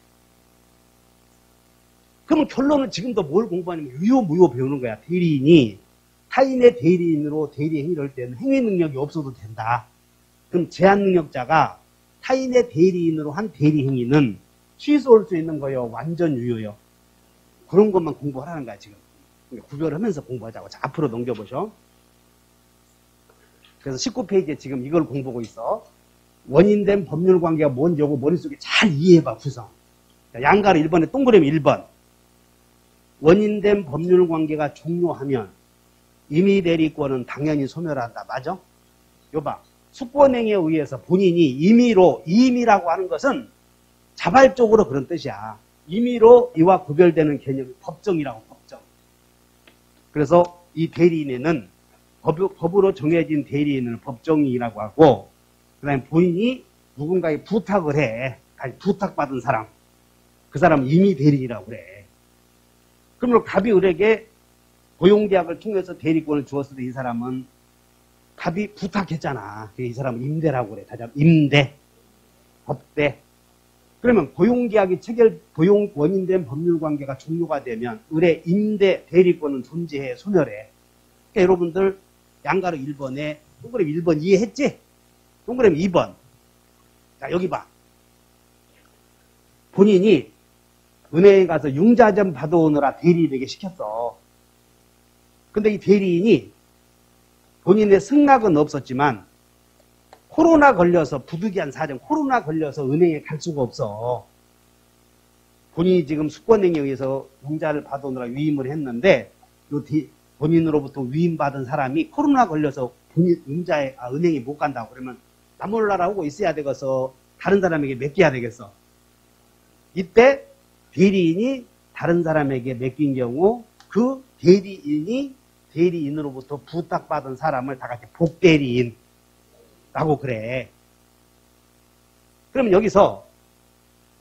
그러면 결론은 지금도 뭘 공부하냐면 유효, 무효 배우는 거야. 대리인이 타인의 대리인으로 대리 행위를 할 때는 행위 능력이 없어도 된다. 그럼 제한 능력자가 타인의 대리인으로 한 대리 행위는 취소할 수 있는 거예요. 완전 유효요. 그런 것만 공부하라는 거야, 지금. 구별하면서 공부하자고. 자, 앞으로 넘겨보셔. 그래서 19페이지에 지금 이걸 공부하고 있어. 원인된 법률 관계가 뭔지고 머릿속에 잘 이해해봐, 구성. 양가로 1번에 동그라미 1번. 원인된 법률 관계가 종료하면 임의 대리권은 당연히 소멸한다. 맞아? 요봐. 숙권행위에 의해서 본인이 임의라고 하는 것은 자발적으로 그런 뜻이야. 임의로 이와 구별되는 개념이 법정이라고, 법정. 그래서 이 대리인에는 법으로 정해진 대리인을 법정이라고 하고, 그 다음에 본인이 누군가에 부탁을 해. 부탁받은 사람. 그 사람은 임의 대리인이라고 그래. 그러면 갑이 을에게 고용계약을 통해서 대리권을 주었을 때 이 사람은 갑이 부탁했잖아. 이 사람은 임대라고 그래. 다시 한번 임대, 법대. 그러면 고용계약이 원인된 법률관계가 종료가 되면 을의 임대 대리권은 존재해, 소멸해. 그러니까 여러분들 양가로 1번에 동그라미 1번 이해했지? 동그라미 2번. 자, 여기 봐. 본인이 은행에 가서 융자점 받아오느라 대리인에게 시켰어. 근데 이 대리인이 본인의 승낙은 없었지만 코로나 걸려서 부득이한 사정, 코로나 걸려서 은행에 갈 수가 없어. 본인이 지금 숙권행위에 의해서 융자를 받아오느라 위임을 했는데 본인으로부터 위임받은 사람이 코로나 걸려서 은행에 못 간다고 그러면 나 몰라라 하고 있어야 되겠어. 다른 사람에게 맡겨야 되겠어. 이때 대리인이 다른 사람에게 맡긴 경우 그 대리인으로부터 부탁받은 사람을 다 같이 복대리인라고 그래. 그러면 여기서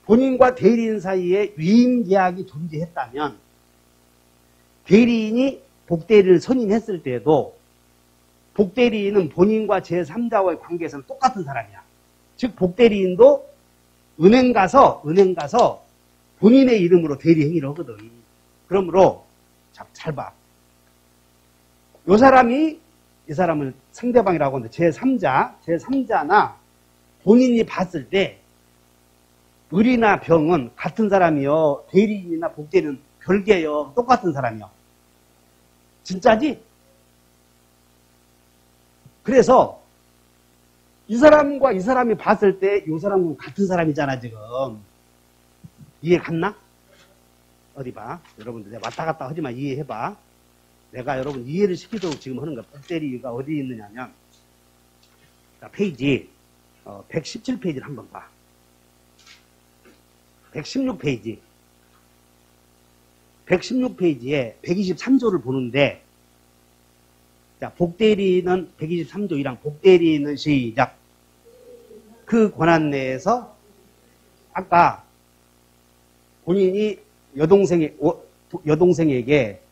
본인과 대리인 사이에 위임계약이 존재했다면 대리인이 복대리인을 선임했을 때에도 복대리인은 본인과 제3자와의 관계에서는 똑같은 사람이야. 즉 복대리인도 은행 가서 본인의 이름으로 대리 행위를 하거든. 그러므로 잘 봐. 이 사람을 상대방이라고 하는데 제3자나 본인이 봤을 때 을이나 병은 같은 사람이요. 대리인이나 복대리는 별개요. 똑같은 사람이요. 진짜지? 그래서 이 사람과 이 사람이 봤을 때 이 사람은 같은 사람이잖아 지금. 이해 갔나? 어디 봐. 여러분들 내가 왔다 갔다 하지만 이해해봐. 내가 여러분 이해를 시키도록 지금 하는 거야. 복대리가 어디 있느냐면 자, 페이지 117페이지를 한번 봐. 116페이지 116페이지에 123조를 보는데 자, 복대리는 123조 1항 복대리는 시작. 그 권한 내에서 아까 본인이 여동생에게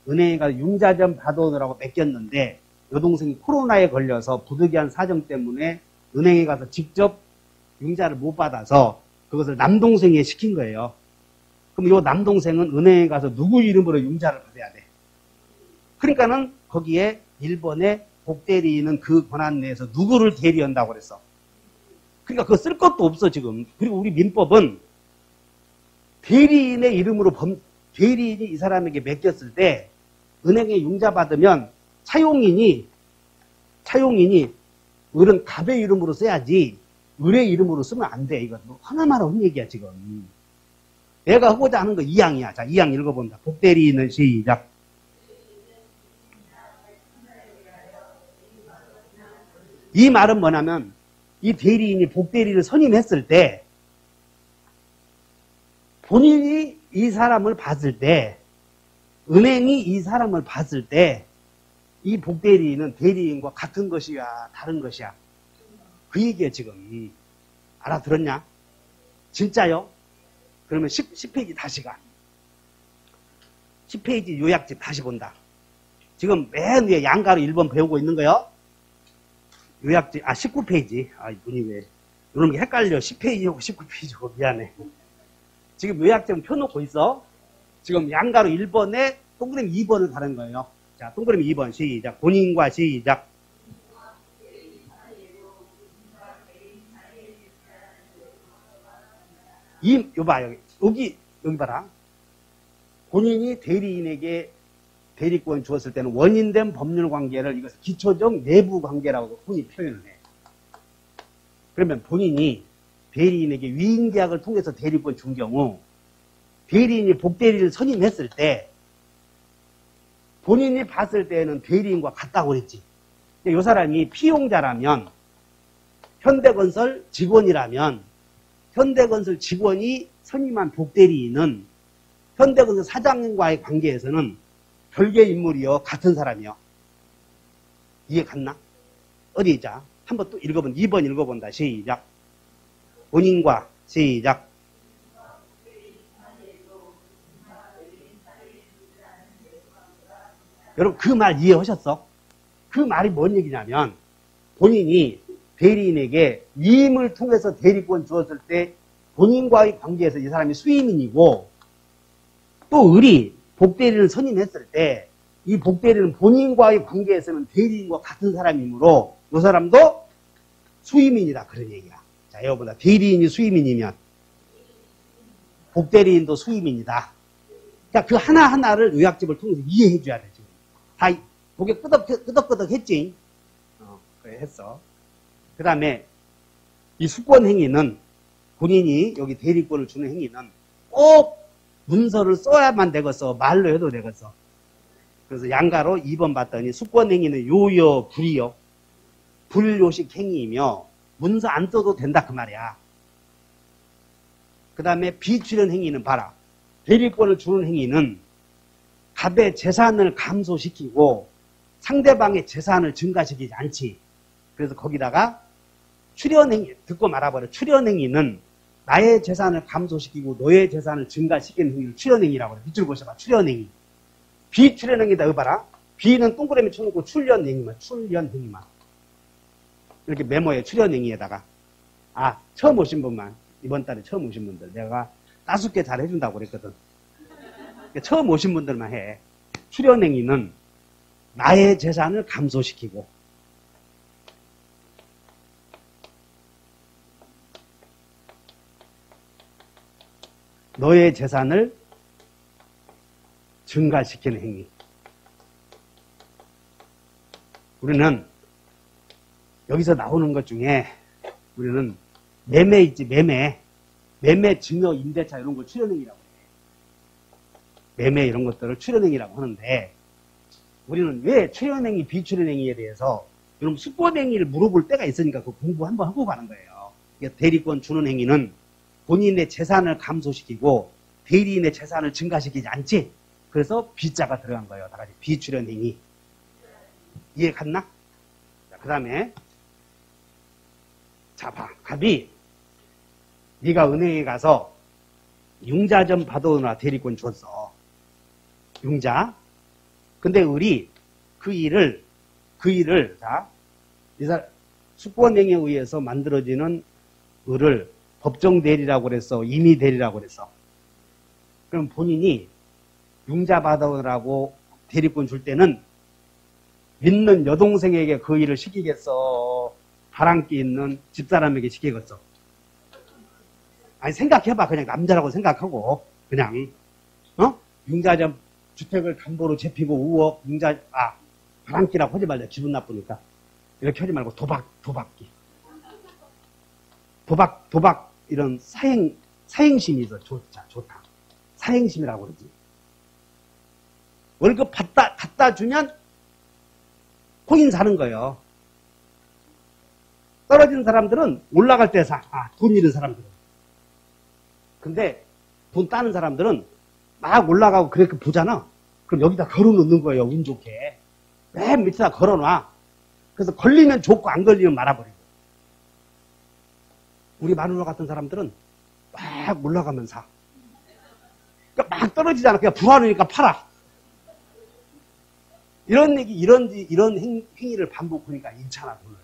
은행에 가서 융자점 받아오느라고 맡겼는데 여동생이 코로나에 걸려서 부득이한 사정 때문에 은행에 가서 직접 융자를 못 받아서 그것을 남동생에 시킨 거예요. 그럼 이 남동생은 은행에 가서 누구 이름으로 융자를 받아야 돼? 그러니까는 거기에 1번에 복대리인은 그 권한 내에서 누구를 대리한다고 그랬어. 그러니까 그거 쓸 것도 없어 지금. 그리고 우리 민법은 대리인의 이름으로 대리인이 이 사람에게 맡겼을 때 은행에 융자 받으면 차용인이 을은 갑의 이름으로 써야지 을의 이름으로 쓰면 안 돼. 이거 하나만 한 얘기야 지금. 내가 하고자 하는 거 2항이야. 자, 2항 읽어본다. 복대리인은 시작. 이 말은 뭐냐면 이 대리인이 복대리를 선임했을 때 본인이 이 사람을 봤을 때 은행이 이 사람을 봤을 때 이 복대리인은 대리인과 같은 것이야 다른 것이야 그 얘기야 지금. 알아들었냐? 진짜요? 그러면 10페이지 다시 가. 10페이지 요약집 다시 본다. 지금 맨 위에 양가로 1번 배우고 있는 거요. 요약집 19페이지. 눈이 왜 이런 게 헷갈려. 10페이지하고 19페이지하고 미안해. 지금 요약점 펴놓고 있어. 지금 양가로 1번에 동그라미 2번을 가는 거예요. 자, 동그라미 2번 시작. 본인과 시작. 여기 봐라. 본인이 대리인에게 대리권 주었을 때는 원인된 법률 관계를 이것을 기초적 내부 관계라고 흔히 표현을 해. 그러면 본인이 대리인에게 위임 계약을 통해서 대리권 준 경우 대리인이 복대리를 선임했을 때 본인이 봤을 때는 대리인과 같다고 그랬지. 이 사람이 피용자라면 현대건설 직원이라면 현대건설 직원이 선임한 복대리인은 현대건설 사장님과의 관계에서는 별개의 인물이요 같은 사람이요. 이해 갔나? 어디 있자? 한번 또 2번 읽어본다. 시작. 본인과 시작. 여러분 그 말 이해하셨어? 그 말이 뭔 얘기냐면 본인이 대리인에게 위임을 통해서 대리권 주었을 때 본인과의 관계에서 이 사람이 수임인이고 또 을이 복대리를 선임했을 때 이 복대리는 본인과의 관계에서는 대리인과 같은 사람이므로 이 사람도 수임인이다 그런 얘기야. 자, 여러분들 대리인이 수임인이면 복대리인도 수임인이다. 자, 그 하나하나를 요약집을 통해서 이해해 줘야 돼. 지금 다 고개 끄덕끄덕 했지? 그래 했어. 그 다음에 이 수권행위는 본인이 여기 대리권을 주는 행위는 꼭 문서를 써야만 되겠어. 말로 해도 되겠어. 그래서 양가로 2번 봤더니 수권행위는 요요 불이요. 불요식 행위이며 문서 안 써도 된다 그 말이야. 그 다음에 비출현 행위는 봐라. 대리권을 주는 행위는 갑의 재산을 감소시키고 상대방의 재산을 증가시키지 않지. 그래서 거기다가 출현행위, 듣고 말아버려. 출현행위는 나의 재산을 감소시키고 너의 재산을 증가시키는 행위를 출현행위라고 해. 밑줄 보셔봐. 출현행위. 비출현행위다. 봐라. 비는 동그라미 쳐놓고 출현행위만. 이렇게 메모해. 출현행위에다가. 처음 오신 분만. 이번 달에 처음 오신 분들. 내가 따숩게 잘 해준다고 그랬거든. 그러니까 처음 오신 분들만 해. 출현행위는 나의 재산을 감소시키고 너의 재산을 증가시키는 행위. 우리는 여기서 나오는 것 중에 우리는 매매 있지, 매매 증여, 임대차 이런 걸 출현행위라고 해. 매매 이런 것들을 출현행위라고 하는데 우리는 왜 출현행위, 비출현행위에 대해서 여러분 수권행위를 물어볼 때가 있으니까 그 공부 한번 하고 가는 거예요. 대리권 주는 행위는 본인의 재산을 감소시키고 대리인의 재산을 증가시키지 않지. 그래서 비자가 들어간 거예요. 다 같이 비출현행위. 이해 갔나? 그 다음에 자, 봐. 갑이 네가 은행에 가서 융자 좀 받아오느라 대리권 줬어. 융자. 근데 을이 그 일을 자, 수권행위에 의해서 만들어지는 을을 법정 대리라고 그랬어. 임의 대리라고 그랬어. 그럼 본인이 융자 받아오느라고 대리권 줄 때는 믿는 여동생에게 그 일을 시키겠어? 바람기 있는 집사람에게 시키겠어? 아니 생각해봐. 그냥 남자라고 생각하고 그냥 융자 좀 주택을 담보로 잡히고 5억, 융자, 바람기라고 하지 말자. 기분 나쁘니까. 이렇게 하지 말고 도박기. 도박, 이런 사행심이 있어. 좋다. 사행심이라고 그러지. 월급 갖다 주면 코인 사는 거예요. 떨어지는 사람들은 올라갈 때 사. 돈 잃은 사람들은. 근데 돈 따는 사람들은 막 올라가고 그렇게 보잖아. 그럼 여기다 걸어 놓는 거예요. 운 좋게. 맨 밑에다 걸어 놔. 그래서 걸리면 좋고 안 걸리면 말아버리고. 우리 마누라 같은 사람들은 막 올라가면 사. 그러니까 막 떨어지잖아. 그냥 불안하니까 팔아. 이런 행위를 반복하니까 잃잖아, 돈을.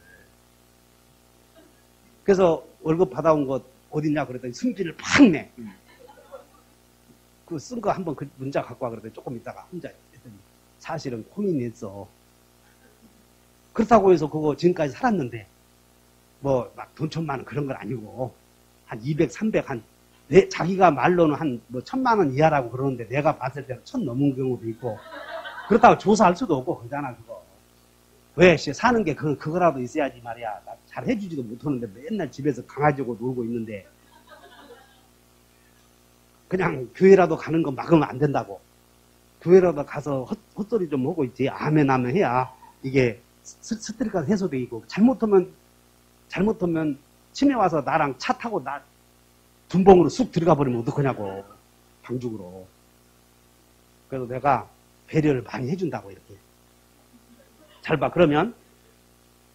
그래서 월급 받아온 것 어딨냐 그랬더니 승비를 팍 내. 그 쓴 거 한번 그 문자 갖고 와 그랬더니 조금 있다가 혼자 했더니 사실은 고민이 있어. 그렇다고 해서 그거 지금까지 살았는데 뭐 막 돈 1,000만 원 그런 건 아니고 한 200, 300, 자기가 말로는 한 뭐 1,000만 원 이하라고 그러는데 내가 봤을 때는 1,000 넘은 경우도 있고 그렇다고 조사할 수도 없고 그러잖아 그거. 왜 사는 게 그거라도 있어야지 말이야. 나 잘 해주지도 못하는데 맨날 집에서 강아지고 놀고 있는데 그냥 교회라도 가는 거 막으면 안 된다고. 교회라도 가서 헛소리 좀 하고 있지. 아멘 해야 이게 스트레스가 해소돼 있고 잘못하면 치매 와서 나랑 차 타고 나 둔봉으로 쑥 들어가 버리면 어떡하냐고. 방죽으로. 그래서 내가 배려를 많이 해준다고 이렇게. 잘 봐. 그러면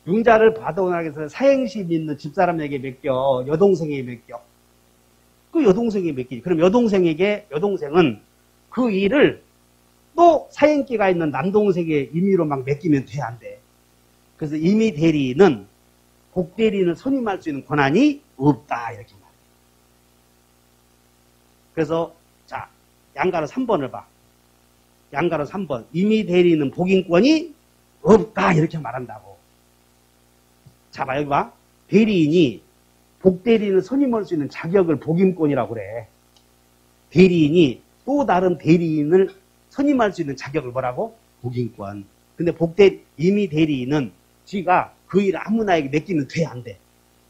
융자를 받아오기 위해서 사행심 있는 집사람에게 맡겨, 여동생에게 맡겨. 그 여동생에게 맡기지. 그럼 여동생은 그 일을 또 사행기가 있는 남동생의 임의로 막 맡기면 돼, 안 돼? 그래서 임의 대리인은 복대리인을 선임할 수 있는 권한이 없다, 이렇게 말해요. 그래서, 자, 양가로 3번을 봐. 양가로 3번. 임의 대리인은 복인권이 없다, 이렇게 말한다고. 자, 봐, 여기 봐. 대리인이 복대리인을 선임할 수 있는 자격을 복임권이라고 그래. 대리인이 또 다른 대리인을 선임할 수 있는 자격을 뭐라고? 복임권. 근데 임의 대리인은 지가 그 일을 아무나에게 맡기면 돼, 안 돼?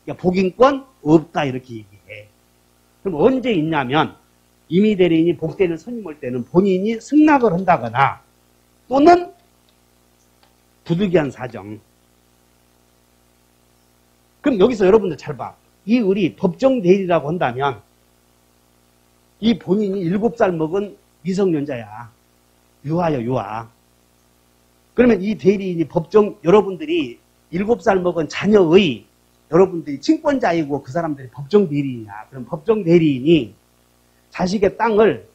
그러니까 복임권 없다, 이렇게 얘기해. 그럼 언제 있냐면, 임의 대리인이 복대리인을 선임할 때는 본인이 승낙을 한다거나 또는 부득이한 사정. 그럼 여기서 여러분들 잘 봐. 이 을이 법정 대리라고 한다면 이 본인이 7살 먹은 미성년자야. 유아. 그러면 이 대리인이 여러분들이 7살 먹은 자녀의 여러분들이 친권자이고 그 사람들이 법정 대리인이야. 그럼 법정 대리인이 자식이 땅을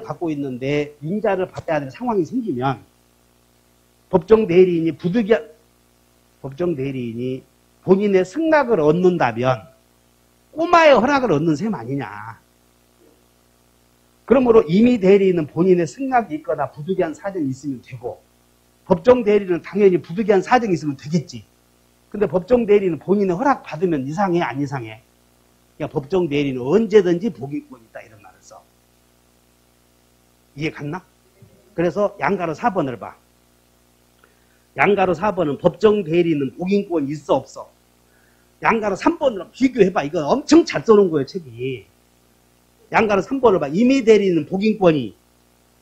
갖고 있는데 융자를 받아야 되는 상황이 생기면 법정 대리인이 본인의 승낙을 얻는다면 꼬마의 허락을 얻는 셈 아니냐. 그러므로 임의 대리인은 본인의 승낙이 있거나 부득이한 사정이 있으면 되고 법정 대리인은 당연히 부득이한 사정이 있으면 되겠지. 근데 법정 대리인은 본인의 허락 받으면 이상해, 안 이상해? 그러니까 법정 대리인은 언제든지 복인권이 있다, 이런 말을 써. 이해 갔나? 그래서 양가로 4번을 봐. 양가로 4번은 법정 대리인은 복인권이 있어, 없어? 양가로 3번으로 비교해봐. 이거 엄청 잘 써놓은 거예요, 책이. 양가로 3번을 봐. 임의 대리인은 복인권이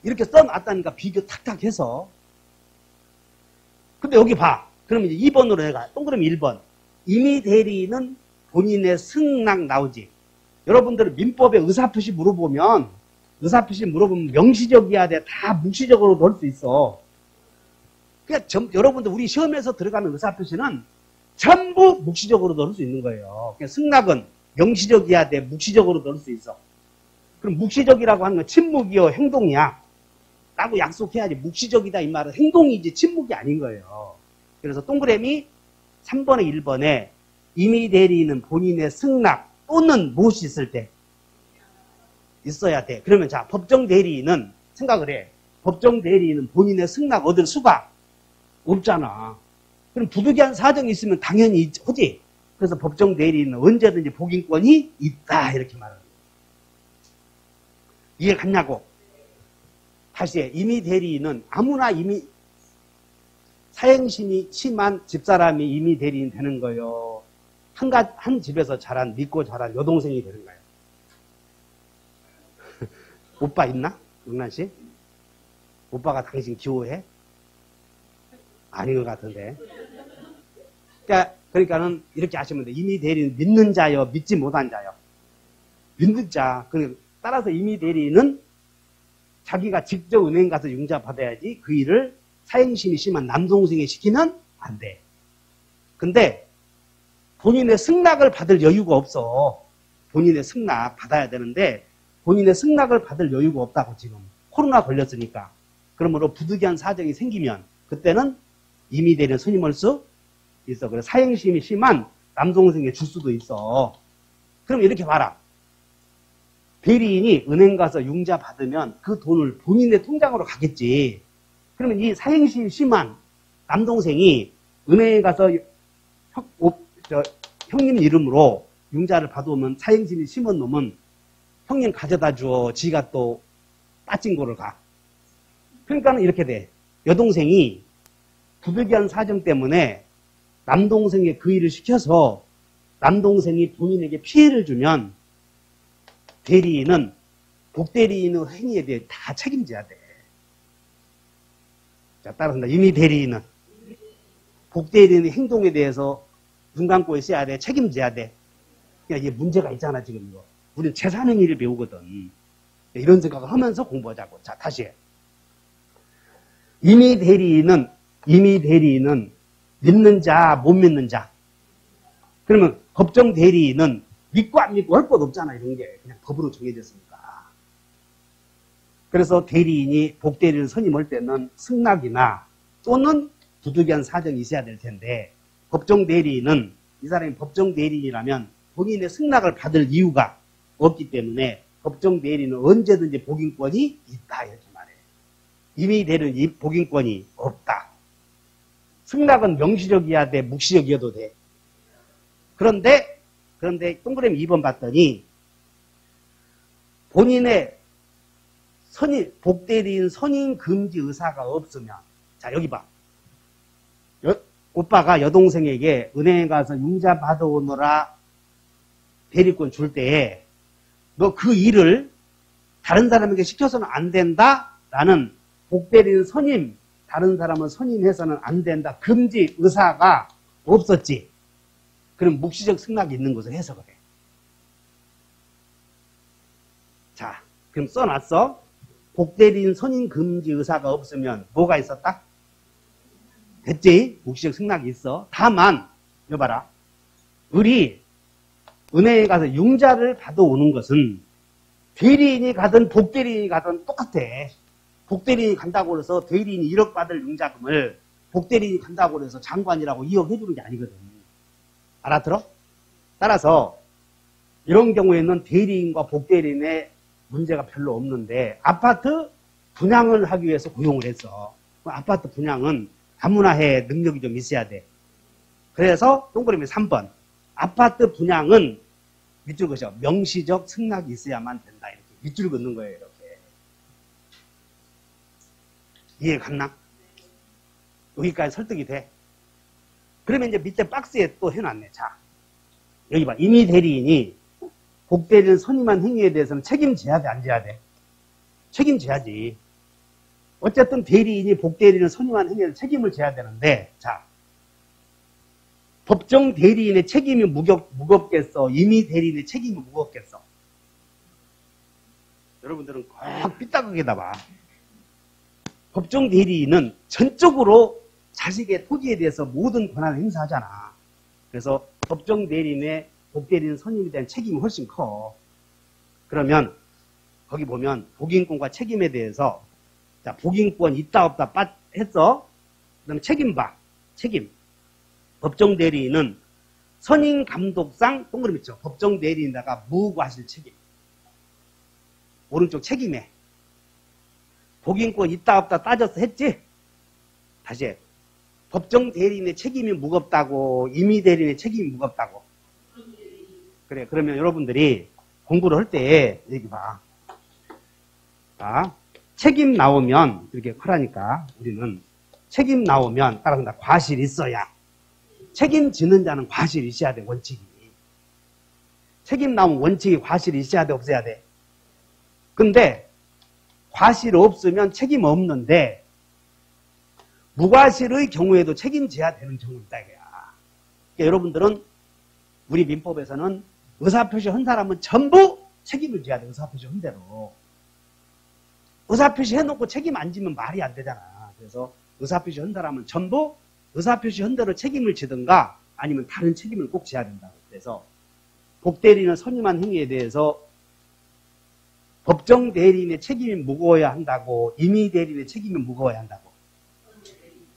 이렇게 써놨다니까 비교 탁탁 해서. 근데 여기 봐. 그럼 이제 2번으로 해가. 동그라미 1번. 임의 대리인은 본인의 승낙 나오지. 여러분들은 민법에 의사표시 물어보면 명시적이어야 돼. 다 묵시적으로도 할 수 있어. 그러니까 여러분들 우리 시험에서 들어가는 의사표시는 전부 묵시적으로 넣을 수 있는 거예요. 그러니까 승낙은 명시적이어야 돼. 묵시적으로 넣을 수 있어. 그럼 묵시적이라고 하는 건 침묵이요, 행동이야. 라고 약속해야지. 묵시적이다 이 말은 행동이지 침묵이 아닌 거예요. 그래서 동그라미 3번에 1번에 임의 대리인은 본인의 승낙 또는 무엇이 있을 때 있어야 돼. 그러면 자, 법정 대리인은 생각을 해. 법정 대리인은 본인의 승낙 얻을 수가 없잖아. 그럼 부득이한 사정이 있으면 당연히 하지. 그래서 법정 대리인은 언제든지 복인권이 있다, 이렇게 말하는 거예요. 이해 갔냐고? 다시 해. 임의 대리인은 아무나 사행심이 심한 집사람이 임의 대리인 되는 거예요. 한 집에서 믿고 자란 여동생이 되는 거예요. 오빠 있나? 영란 씨? 오빠가 당신 기호해? 아닌 것 같은데. 그러니까는 이렇게 하시면 돼. 임의 대리인 믿는 자요, 믿지 못한 자요. 믿는 자. 따라서 임의 대리인은 자기가 직접 은행 가서 융자 받아야지 그 일을 사행심이 심한 남동생이 시키면 안 돼. 근데 본인의 승낙을 받을 여유가 없어. 본인의 승낙 받아야 되는데 본인의 승낙을 받을 여유가 없다고 지금. 코로나 걸렸으니까. 그러므로 부득이한 사정이 생기면 그때는 임의 대리인 선임할 수 있어. 그래서 사행심이 심한 남동생에 줄 수도 있어. 그럼 이렇게 봐라. 대리인이 은행 가서 융자 받으면 그 돈을 본인의 통장으로 가겠지. 그러면 이 사행심이 심한 남동생이 은행에 가서 형님 이름으로 융자를 받아오면 사행심이 심한 놈은 형님 가져다 줘. 지가 또 빠진 거를 가. 그러니까는 이렇게 돼. 여동생이 부득이한 사정 때문에 남동생에 그 일을 시켜서 남동생이 본인에게 피해를 주면 대리인은 복대리인의 행위에 대해 다 책임져야 돼. 자, 따라서 임의 대리인은 복대리인의 행동에 대해서 눈 감고 있어야 돼. 책임져야 돼. 그러니까 이게 문제가 있잖아 지금 이거. 우리는 재산행위를 배우거든. 이런 생각을 하면서 공부하자고. 자, 다시 해. 임의 대리인은 믿는 자, 못 믿는 자. 그러면 법정 대리인은 믿고 안 믿고 할 것 없잖아, 이런 게. 그냥 법으로 정해졌으니까. 그래서 대리인이 복대리인을 선임할 때는 승낙이나 또는 부득이한 사정이 있어야 될 텐데, 법정 대리인은, 이 사람이 법정 대리인이라면 본인의 승낙을 받을 이유가 없기 때문에 법정 대리인은 언제든지 복인권이 있다, 이렇게 말해. 임의 대리인 복인권이 없다. 승낙은 명시적이어야 돼, 묵시적이어도 돼. 그런데 동그라미 2번 봤더니 본인의 복대리인 선임 금지 의사가 없으면, 자, 여기 봐. 오빠가 여동생에게 은행에 가서 융자 받아오느라 대리권 줄 때에 너 그 일을 다른 사람에게 시켜서는 안 된다? 라는 복대리인 선임, 다른 사람을 선임해서는 안 된다. 금지 의사가 없었지. 그럼 묵시적 승낙이 있는 것을 해석을 해. 자, 그럼 써놨어. 복대리인 선임 금지 의사가 없으면 뭐가 있었다? 됐지? 묵시적 승낙이 있어. 다만, 여봐라. 우리 은행에 가서 융자를 받아오는 것은 대리인이 가든 복대리인이 가든 똑같아. 복대리인이 간다고 해서 대리인이 1억 받을 융자금을 복대리인이 간다고 해서 장관이라고 2억 해주는 게 아니거든. 알아들어? 따라서 이런 경우에는 대리인과 복대리인의 문제가 별로 없는데 아파트 분양을 하기 위해서 고용을 했어. 아파트 분양은 아무나 해. 능력이 좀 있어야 돼. 그래서 동그라미 3번. 아파트 분양은 밑줄 그으셔. 명시적 승낙이 있어야만 된다. 이렇게 밑줄 긋는 거예요. 이렇게. 이해 갔나? 여기까지 설득이 돼. 그러면 이제 밑에 박스에 또 해놨네. 자, 여기 봐. 임의 대리인이 복대리인 선임한 행위에 대해서는 책임져야 돼, 안 져야 돼? 책임져야지. 어쨌든 대리인이 복대리인을 선임한 행위에 책임을 져야 되는데, 자, 법정 대리인의 책임이 무겁겠어? 임의 대리인의 책임이 무겁겠어? 여러분들은 꼭 삐딱하게다 봐. 법정 대리인은 전적으로 자식의 토지에 대해서 모든 권한을 행사하잖아. 그래서 법정 대리인의 복대리인 선임에 대한 책임이 훨씬 커. 그러면 거기 보면 복인권과 책임에 대해서, 자, 복인권 있다 없다 했어. 그다음에 책임 봐. 책임. 법정 대리인은 선임 감독상 동그라미 쳐. 법정 대리인다가 무과실 책임. 오른쪽 책임에. 복인권 있다 없다 따져서 했지? 다시 해. 법정 대리인의 책임이 무겁다고, 임의 대리인의 책임이 무겁다고. 그래, 그러면 여러분들이 공부를 할 때, 여기 봐. 자, 책임 나오면 이렇게 하라니까 우리는 책임 나오면 따라서 과실이 있어야 책임지는 자는 과실이 있어야 돼. 원칙이. 책임 나오면 원칙이 과실이 있어야 돼 없어야 돼. 근데 과실 없으면 책임 없는데 무과실의 경우에도 책임져야 되는 경우가 있다 이거야. 그러니까 여러분들은 우리 민법에서는 의사표시 한 사람은 전부 책임을 져야 돼. 의사표시 한 대로. 의사표시 해놓고 책임 안 지면 말이 안 되잖아. 그래서 의사표시 한 사람은 전부 의사표시 한 대로 책임을 지든가 아니면 다른 책임을 꼭 져야 된다. 그래서 복대리인을 선임한 행위에 대해서 법정 대리인의 책임이 무거워야 한다고, 임의 대리인의 책임이 무거워야 한다고.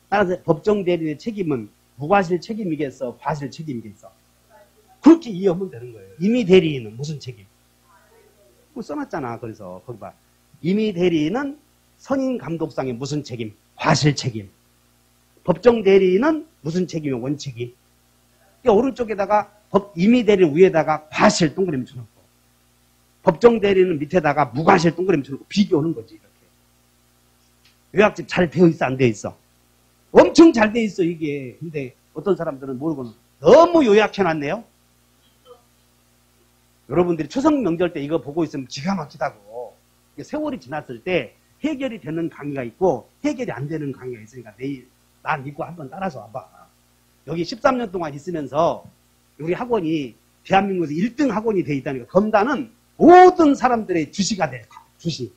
따라서 법정 대리인의 책임은 무과실 책임이겠어, 과실 책임이겠어. 그렇게 이해하면 되는 거예요. 임의 대리인은 무슨 책임? 그거 써놨잖아. 그래서 거기 봐. 임의 대리인은 선임 감독상의 무슨 책임? 과실 책임. 법정 대리인은 무슨 책임이면 원칙이. 그러니까 오른쪽에다가 임의 대리인 위에다가 과실 동그라미 쳐놓고 법정 대리인은 밑에다가 무과실 동그라미 쳐놓고 비교하는 거지. 이렇게. 요약집 잘 되어 있어 안 되어 있어? 엄청 잘 되어 있어 이게. 근데 어떤 사람들은 모르고는 너무 요약해놨네요. 여러분들이 추석 명절 때 이거 보고 있으면 기가 막히다고. 세월이 지났을 때 해결이 되는 강의가 있고 해결이 안 되는 강의가 있으니까 내일 나 믿고 한번 따라서 와봐. 여기 13년 동안 있으면서 우리 학원이 대한민국에서 1등 학원이 돼 있다니까. 검단은 모든 사람들의 주시가 돼. 주시.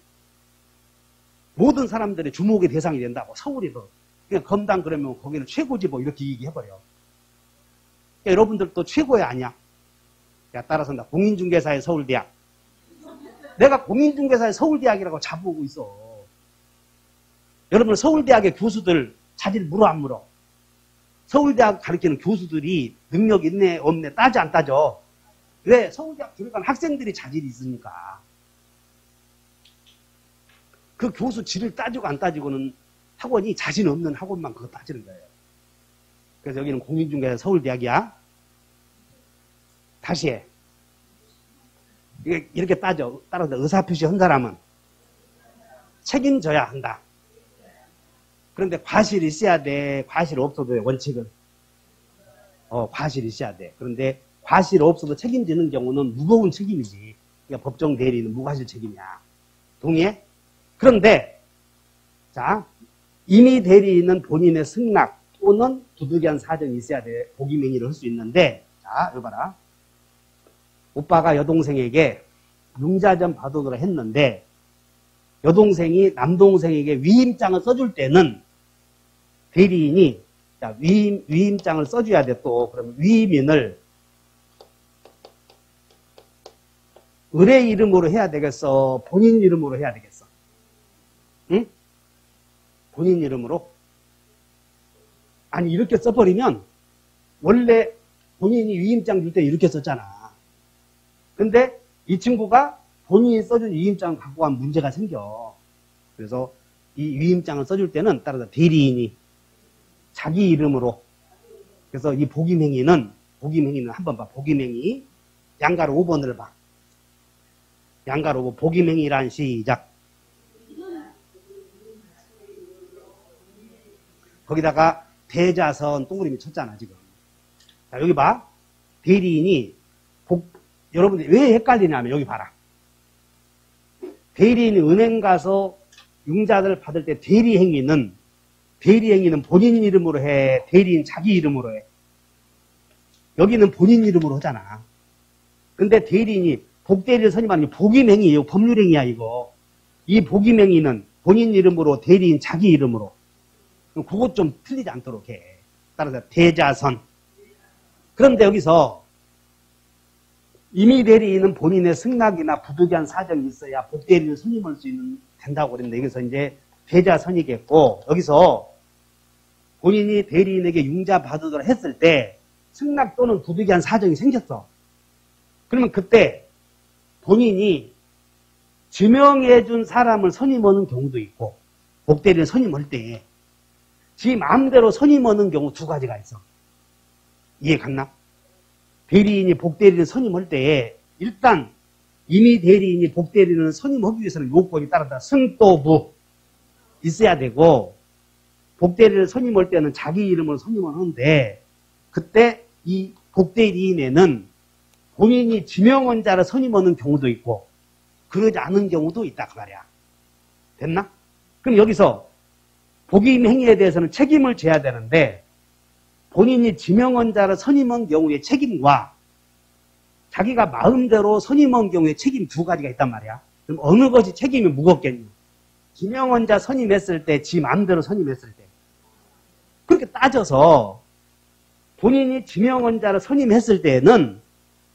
모든 사람들의 주목의 대상이 된다고. 서울에서. 그냥 검단 그러면 거기는 최고지 뭐 이렇게 얘기해버려. 그러니까 여러분들도 최고야 아니야? 야, 따라서 나 공인중개사의 서울대학. 내가 공인중개사의 서울대학이라고 자부하고 있어. 여러분 서울대학의 교수들 자질 물어 안 물어? 서울대학 가르치는 교수들이 능력 있네 없네 따져 안 따져? 왜? 서울대학 들어간 학생들이 자질이 있으니까. 그 교수 질을 따지고 안 따지고는 학원이 자신 없는 학원만 그거 따지는 거예요. 그래서 여기는 공인중개사 서울대학이야. 다시 해. 이렇게 따져. 따라서 의사표시 한 사람은 책임져야 한다. 그런데 과실이 있어야 돼. 과실 없어도 돼. 원칙은. 과실이 있어야 돼. 그런데 과실 없어도 책임지는 경우는 무거운 책임이지. 그러니까 법정 대리는 무과실 책임이야. 동의해? 그런데 자, 임의 대리인은 본인의 승낙 또는 부득이한 사정이 있어야 돼. 복임행위를 할 수 있는데, 자, 여기 봐라. 오빠가 여동생에게 융자점 받으도록 했는데 여동생이 남동생에게 위임장을 써줄 때는 대리인이 자, 위임장을 써줘야 돼. 또 그러면 위임인을 을의 이름으로 해야 되겠어? 본인 이름으로 해야 되겠어? 응? 본인 이름으로? 아니 이렇게 써버리면 원래 본인이 위임장 줄 때 이렇게 썼잖아. 근데 이 친구가 본인이 써준 위임장을 갖고 가면 문제가 생겨. 그래서 이 위임장을 써줄 때는 따라서 대리인이 자기 이름으로. 그래서 이 복임행위는 한번 봐. 복임행위 양가로 5번을 봐. 양가로 5번 복임행위란 시작. 거기다가 대자선 동그라미 쳤잖아 지금. 자 여기 봐. 대리인이 여러분들 왜 헷갈리냐면 여기 봐라. 대리인이 은행 가서 융자를 받을 때 대리행위는 본인 이름으로 해. 대리인 자기 이름으로 해. 여기는 본인 이름으로 하잖아. 근데 대리인이 복대리를 선임하는 게 복임행위예요. 법률행위야 이거. 이 복임행위는 본인 이름으로 대리인 자기 이름으로. 그것 좀 틀리지 않도록 해. 따라서 대자선. 그런데 여기서 임의 대리인은 본인의 승낙이나 부득이한 사정이 있어야 복대리를 선임할 수 된다고 그랬는데 여기서 이제 대자선이겠고 여기서 본인이 대리인에게 융자 받으도록 했을 때 승낙 또는 부득이한 사정이 생겼어. 그러면 그때 본인이 지명해준 사람을 선임하는 경우도 있고 복대리를 선임할 때 지 마음대로 선임하는 경우 두 가지가 있어. 이해 갔나? 대리인이 복대리를 선임할 때 일단 임의 대리인이 복대리를 선임하기 위해서는 요건이 따른다. 승도부. 있어야 되고, 복대리를 선임할 때는 자기 이름으로 선임을 하는데, 그때 이 복대리인에는 본인이 지명원자를 선임하는 경우도 있고, 그러지 않은 경우도 있다, 그 말이야. 됐나? 그럼 여기서 복임 행위에 대해서는 책임을 져야 되는데, 본인이 지명원자를 선임한 경우의 책임과 자기가 마음대로 선임한 경우의 책임 두 가지가 있단 말이야. 그럼 어느 것이 책임이 무겁겠니? 지명원자 선임했을 때, 지 마음대로 선임했을 때. 그렇게 따져서 본인이 지명원자를 선임했을 때에는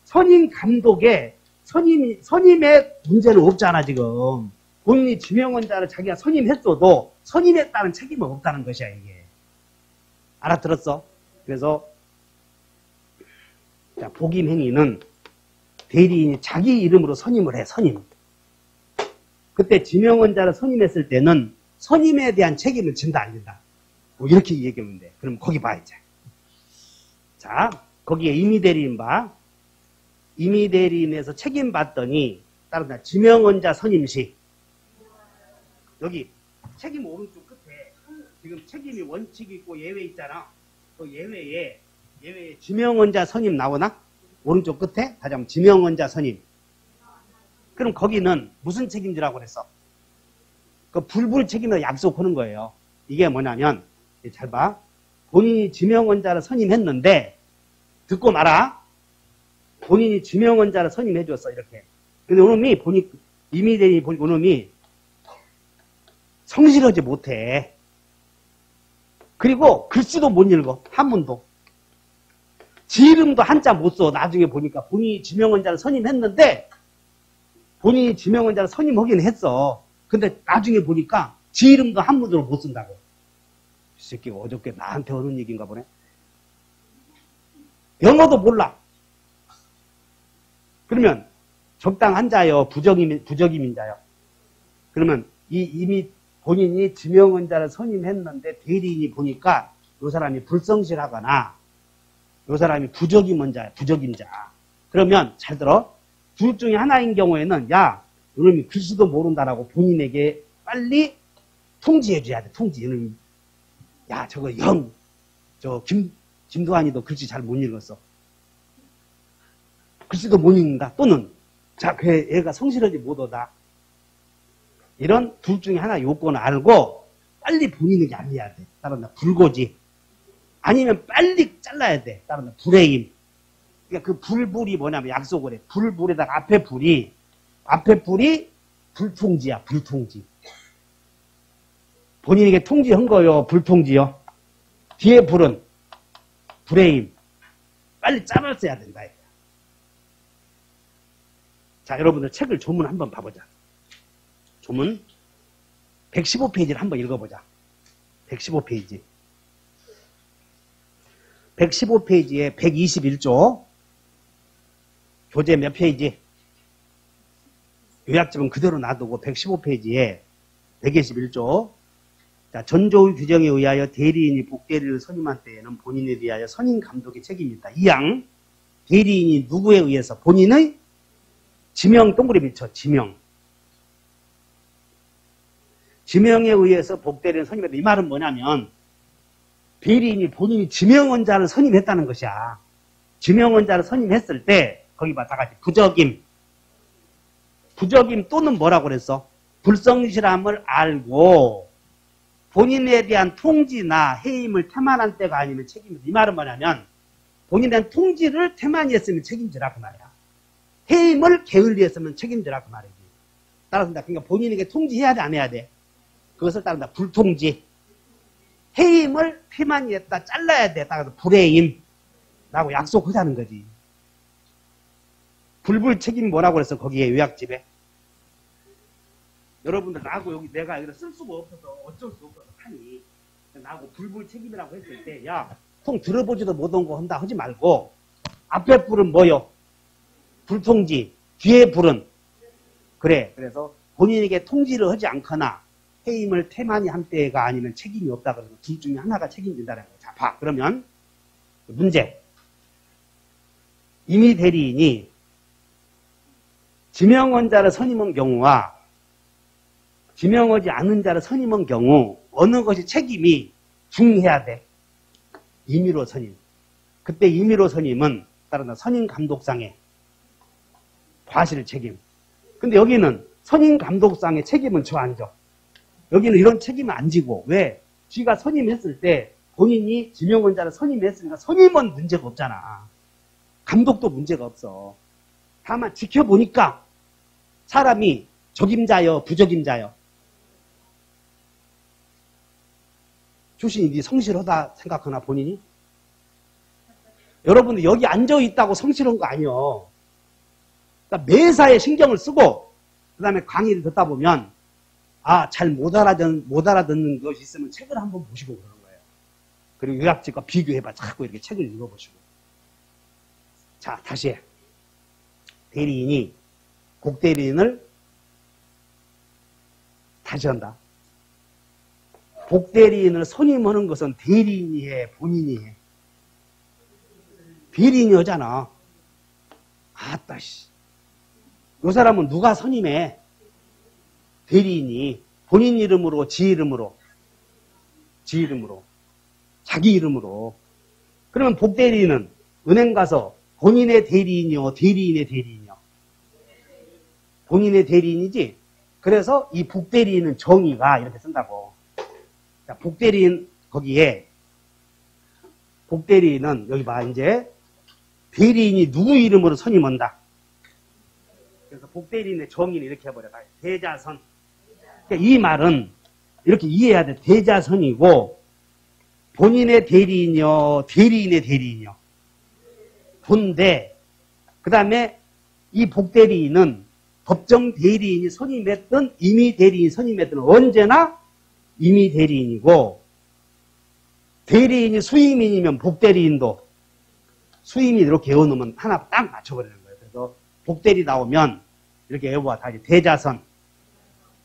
선임 감독의 선임의 문제는 없잖아, 지금. 본인이 지명원자를 자기가 선임했어도 선임했다는 책임은 없다는 것이야, 이게. 알아들었어? 그래서, 자, 복임 행위는 대리인이 자기 이름으로 선임을 해, 선임. 그때 지명원자를 선임했을 때는 선임에 대한 책임을 진다, 안 진다? 뭐 이렇게 얘기하면 돼. 그럼 거기 봐, 이제. 자, 거기에 임의대리인 봐. 임의대리인에서 책임받더니, 따른다. 지명원자 선임 시. 여기, 책임 오른쪽 끝에, 지금 책임이 원칙이 있고 예외 있잖아. 그 예외에 지명원자 선임 나오나? 오른쪽 끝에? 다시 한번 지명원자 선임. 그럼 거기는 무슨 책임지라고 그랬어? 그 불불 책임을 약속하는 거예요. 이게 뭐냐면, 잘 봐. 본인이 지명원자를 선임했는데, 듣고 말아. 본인이 지명원자를 선임해줬어, 이렇게. 근데 오놈이 임의대리인이 보니까 오놈이 성실하지 못해. 그리고 글씨도 못 읽어. 한문도. 지 이름도 한자 못 써. 나중에 보니까 본인이 지명원자를 선임했는데, 본인이 지명원자를 선임하긴 했어. 근데 나중에 보니까 지 이름도 한문으로 못 쓴다고. 이 새끼가 어저께 나한테 하는 얘기인가 보네. 영어도 몰라. 그러면 적당한 자요, 부적임인 자요. 그러면 이미 본인이 지명원자를 선임했는데 대리인이 보니까 이 사람이 불성실하거나 이 사람이 부적임인 자야, 부적임 자. 그러면 잘 들어. 둘 중에 하나인 경우에는 야, 이놈이 글씨도 모른다라고 본인에게 빨리 통지해줘야 돼. 통지. 이놈이 야, 저거 김도환이도 글씨 잘 못 읽었어. 글씨도 못 읽는다. 또는 자, 얘가 성실하지 못하다. 이런 둘 중에 하나 요건을 알고 빨리 본인에게 알려야 돼. 따른다. 불고지. 아니면 빨리 잘라야 돼. 따른다. 불해임. 그러니까 그 불불이 뭐냐면 약속을 해. 불불에다가 앞에 불이 불통지야. 불통지. 본인에게 통지한 거요. 불통지요. 뒤에 불은 불해임. 빨리 잘랐어야 된다. 자, 여러분들 책을 조문 한번 봐보자. 조문 115페이지를 한번 읽어보자. 115페이지. 115페이지에 121조. 교재 몇 페이지? 요약집은 그대로 놔두고 115페이지에 121조. 자, 전조의 규정에 의하여 대리인이 복대리를 선임한 때에는 본인에 대하여 선임 감독의 책임이 있다. 이양 대리인이 누구에 의해서 본인의 지명 동그라미 미쳐 지명에 의해서 복대리를 선임했다. 이 말은 뭐냐면 대리인이 본인이 지명원자를 선임했다는 것이야. 지명원자를 선임했을 때 거기 봐, 다 같이 부적임 또는 뭐라고 그랬어? 불성실함을 알고 본인에 대한 통지나 해임을 태만한 때가 아니면 책임이다. 이 말은 뭐냐면 본인에 대한 통지를 태만히 했으면 책임지라 그 말이야. 해임을 게을리했으면 책임지라 그 말이지. 따라서 그러니까 본인에게 통지해야 돼, 안 해야 돼? 그것을 따른다. 불통지. 해임을 태만히 했다, 잘라야 돼. 따라서 불해임. 라고 약속하자는 거지. 불불 책임 뭐라고 그랬어? 거기에 요약집에. 여러분들 나하고 여기 내가 여기를 쓸 수가 없어서 어쩔 수 없어서 하니 나하고 불불 책임이라고 했을 때 야, 통 들어보지도 못한 거 한다 하지 말고 앞에 불은 뭐요? 불통지. 뒤에 불은 그래. 그래서 본인에게 통지를 하지 않거나 해임을 태만히 한 때가 아니면 책임이 없다 그래서 둘 중에 하나가 책임진다는 거야. 자, 봐. 그러면 문제. 임의 대리인이 지명원자를 선임한 경우와 지명하지 않은 자를 선임한 경우 어느 것이 책임이 중해야 돼. 임의로 선임. 그때 임의로 선임은 따르는 선임 감독상의 과실 책임. 근데 여기는 선임 감독상의 책임은 저 안 져. 여기는 이런 책임은 안 지고. 왜? 쥐가 선임했을 때 본인이 지명한 자를 선임했으니까 선임은 문제가 없잖아. 감독도 문제가 없어. 다만 지켜보니까 사람이 적임자여 부적임자여. 출신이 네 성실하다 생각하나 본인이? 여러분들 여기 앉아있다고 성실한 거 아니요. 그러니까 매사에 신경을 쓰고 그 다음에 강의를 듣다 보면 잘 못 알아듣는 것이 있으면 책을 한번 보시고 그러는 거예요. 그리고 요약집과 비교해봐. 자꾸 이렇게 책을 읽어보시고. 자, 다시 해. 대리인이 복대리인을 다시 한다. 복대리인을 선임하는 것은 대리인이 해, 본인이 해. 대리인이 하잖아. 아따, 씨. 요 사람은 누가 선임해? 대리인이. 본인 이름으로, 지 이름으로. 자기 이름으로. 그러면 복대리인은 은행 가서 본인의 대리인이요, 대리인의 대리인이요. 본인의 대리인이지? 그래서 이 복대리인은 정의가 이렇게 쓴다고. 자, 복대리인, 거기에, 복대리인은, 여기 봐, 이제, 대리인이 누구 이름으로 선임한다. 그래서 복대리인의 정의는 이렇게 해버려. 대자선. 그러니까 이 말은, 이렇게 이해해야 돼. 대자선이고, 본인의 대리인이요, 대리인의 대리인이요. 본대. 그 다음에, 이 복대리인은, 법정 대리인이 선임했던, 임의 대리인이 선임했던, 언제나, 임의 대리인이고 대리인이 수임인이면 복대리인도 수임이 이렇게 외워놓으면 하나 딱 맞춰버리는 거예요. 그래서 복대리 나오면 이렇게 외워봐. 다시 대자선.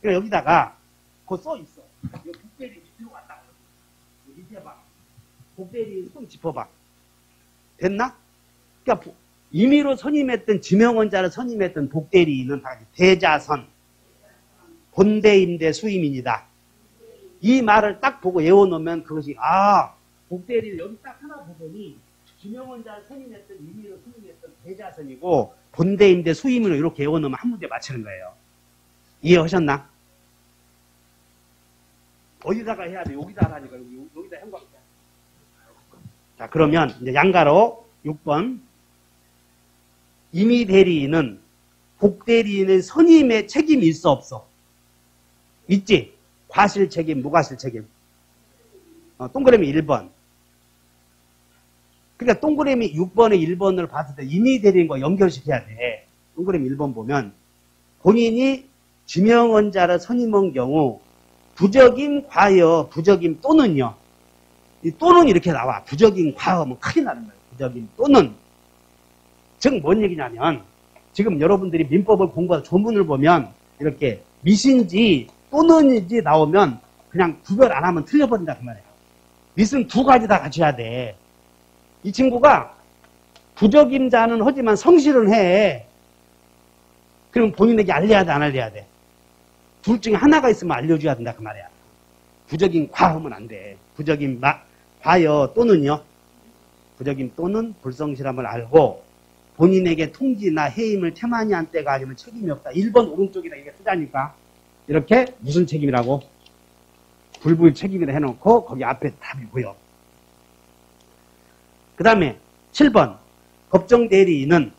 그러니까 여기다가 그거 써있어. 여기 복대리 밑으로 갔다. 밑에 봐. 복대리 손 짚어봐. 됐나? 그러니까 임의로 선임했던 지명원자를 선임했던 복대리인은 다시 대자선. 본대임대 수임인이다. 이 말을 딱 보고 외워놓으면 그것이 복대리를 여기 딱 하나 보더니 지명원자를 선임했던 임의로 선임했던 대자선이고 본대임대 수임으로 이렇게 외워놓으면 한 문제 맞히는 거예요. 이해하셨나? 어디다가 해야 돼? 여기다가 하니까 여기다 한 겁니다. 자, 그러면 이제 양가로 6번 임의 대리인은 복대리인의 선임의 책임이 있어 없어? 있지? 과실 책임, 무과실 책임. 동그라미 1번. 그러니까 동그라미 6번에 1번을 봤을 때 임의 대리인과 연결시켜야 돼. 동그라미 1번 보면 본인이 지명원자를 선임한 경우 부적임, 과여, 부적임 또는요. 이 또는 이렇게 나와. 부적임, 과하면 큰일 나는 거예요. 부적임 또는. 즉 뭔 얘기냐면 지금 여러분들이 민법을 공부해서 조문을 보면 이렇게 미신지 또는인지 나오면 그냥 구별 안 하면 틀려버린다 그 말이에요. 밑은 두 가지 다 갖춰야 돼. 이 친구가 부적임자는 하지만 성실은 해. 그럼 본인에게 알려야 돼, 안 알려야 돼? 둘 중에 하나가 있으면 알려줘야 된다 그 말이야. 부적임 과하면 안 돼. 부적임 과여 또는요. 부적임 또는 불성실함을 알고 본인에게 통지나 해임을 태만히 한 때가 아니면 책임이 없다. 1번 오른쪽이다 이게 쓰자니까. 이렇게 무슨 책임이라고? 불부의 책임이라 해놓고 거기 앞에 답이 보여. 그 다음에 7번 법정 대리인은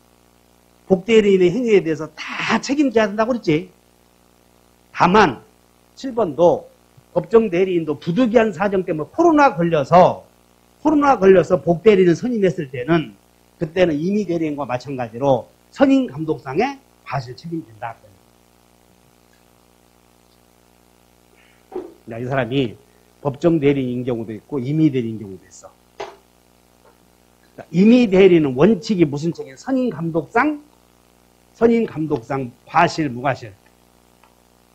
복대리인의 행위에 대해서 다 책임져야 된다고 그랬지. 다만 7번도 법정 대리인도 부득이한 사정 때문에 코로나 걸려서 복대리인을 선임했을 때는 그때는 임의 대리인과 마찬가지로 선임 감독상에 과실 책임진다. 이 사람이 법정 대리인인 경우도 있고 임의 대리인인 경우도 있어. 임의 대리는 원칙이 무슨 책이에요? 선임 감독상 과실, 무과실.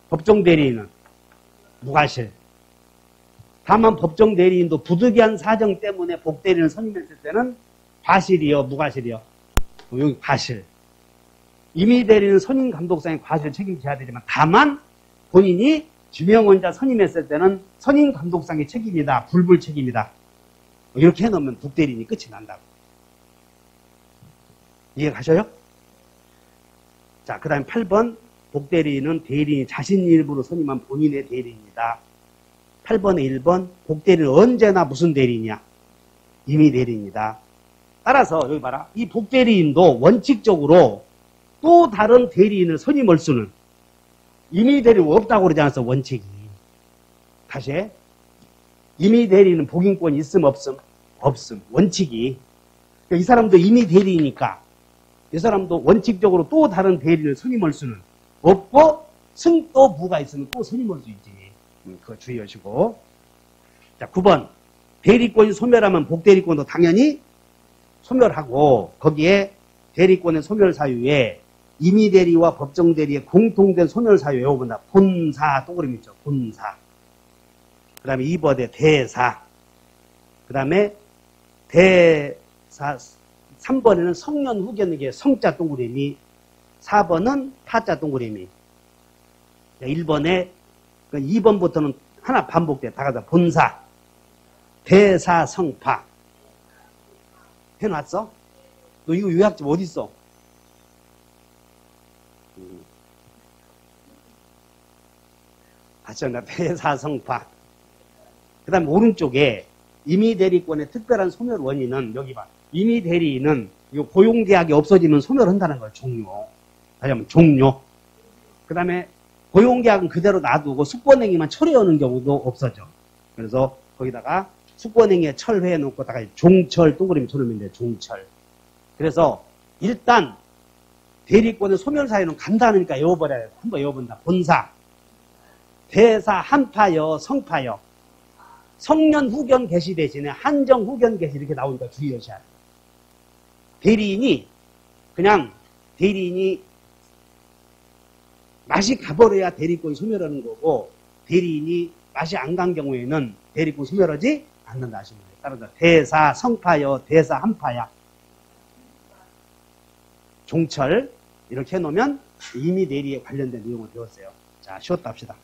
법정 대리인은 무과실. 다만 법정 대리인도 부득이한 사정 때문에 복대리인을 선임했을 때는 과실이요, 무과실이요? 여기 과실. 임의 대리는 선임 감독상의 과실을 책임져야 되지만 다만 본인이 지명원자 선임했을 때는 선임 감독상의 책임이다. 불불 책임이다. 이렇게 해놓으면 북대리인이 끝이 난다고. 이해 가셔요? 자, 그 다음에 8번. 복대리인은 대리인이 자신 일부로 선임한 본인의 대리인이다. 8번에 1번. 복대리인은 언제나 무슨 대리인이야? 임의 대리인이다. 따라서 여기 봐라. 이 복대리인도 원칙적으로 또 다른 대리인을 선임할 수는 임의 대리인 없다고 그러지 않았어, 원칙이. 다시 해. 임의 대리인은 복인권이 있음, 없음? 없음. 원칙이. 그러니까 이 사람도 임의 대리이니까 이 사람도 원칙적으로 또 다른 대리인을 선임할 수는 없고, 승또 부가 있으면 또 선임할 수 있지. 그거 주의하시고. 자, 9번. 대리권이 소멸하면 복대리권도 당연히 소멸하고, 거기에 대리권의 소멸 사유에 임의대리와 법정대리의 공통된 소멸 사유 외워본다. 본사, 동그라미 있죠. 본사. 그 다음에 2번에 대사. 그 다음에 대사. 3번에는 성년 후견, 이게 성자 동그라미. 4번은 타자 동그라미. 1번에 2번부터는 하나 반복돼. 다 가다. 본사, 대사, 성파. 해놨어? 너 이거 요약집 어디 있어? 다시 한다. 대사, 성파. 그 다음에 오른쪽에 임의대리권의 특별한 소멸 원인은 여기 봐. 임의대리인은 고용계약이 없어지면 소멸한다는 거예요. 종료. 다시 한번 종료. 그 다음에 고용계약은 그대로 놔두고 숙권행위만 철회하는 경우도 없어져. 그래서 거기다가 숙권행위에 철회해 놓고다가 종철 동그라미 쳐놓으면 돼. 종철. 그래서 일단 대리권의 소멸 사유는 간단하니까 외워버려야 돼. 한번 외워본다. 본사, 대사, 한파여, 성파여. 성년 후견 개시 대신에 한정 후견 개시 이렇게 나오니까 주의하셔야 돼. 대리인이 그냥 대리인이 맛이 가버려야 대리권이 소멸하는 거고, 대리인이 맛이 안 간 경우에는 대리권 소멸하지 않는다 하시면 돼요. 따라서 대사, 성파여, 대사, 한파야. 종철 이렇게 해놓으면 임의 대리에 관련된 내용을 배웠어요. 자, 쉬었다 합시다.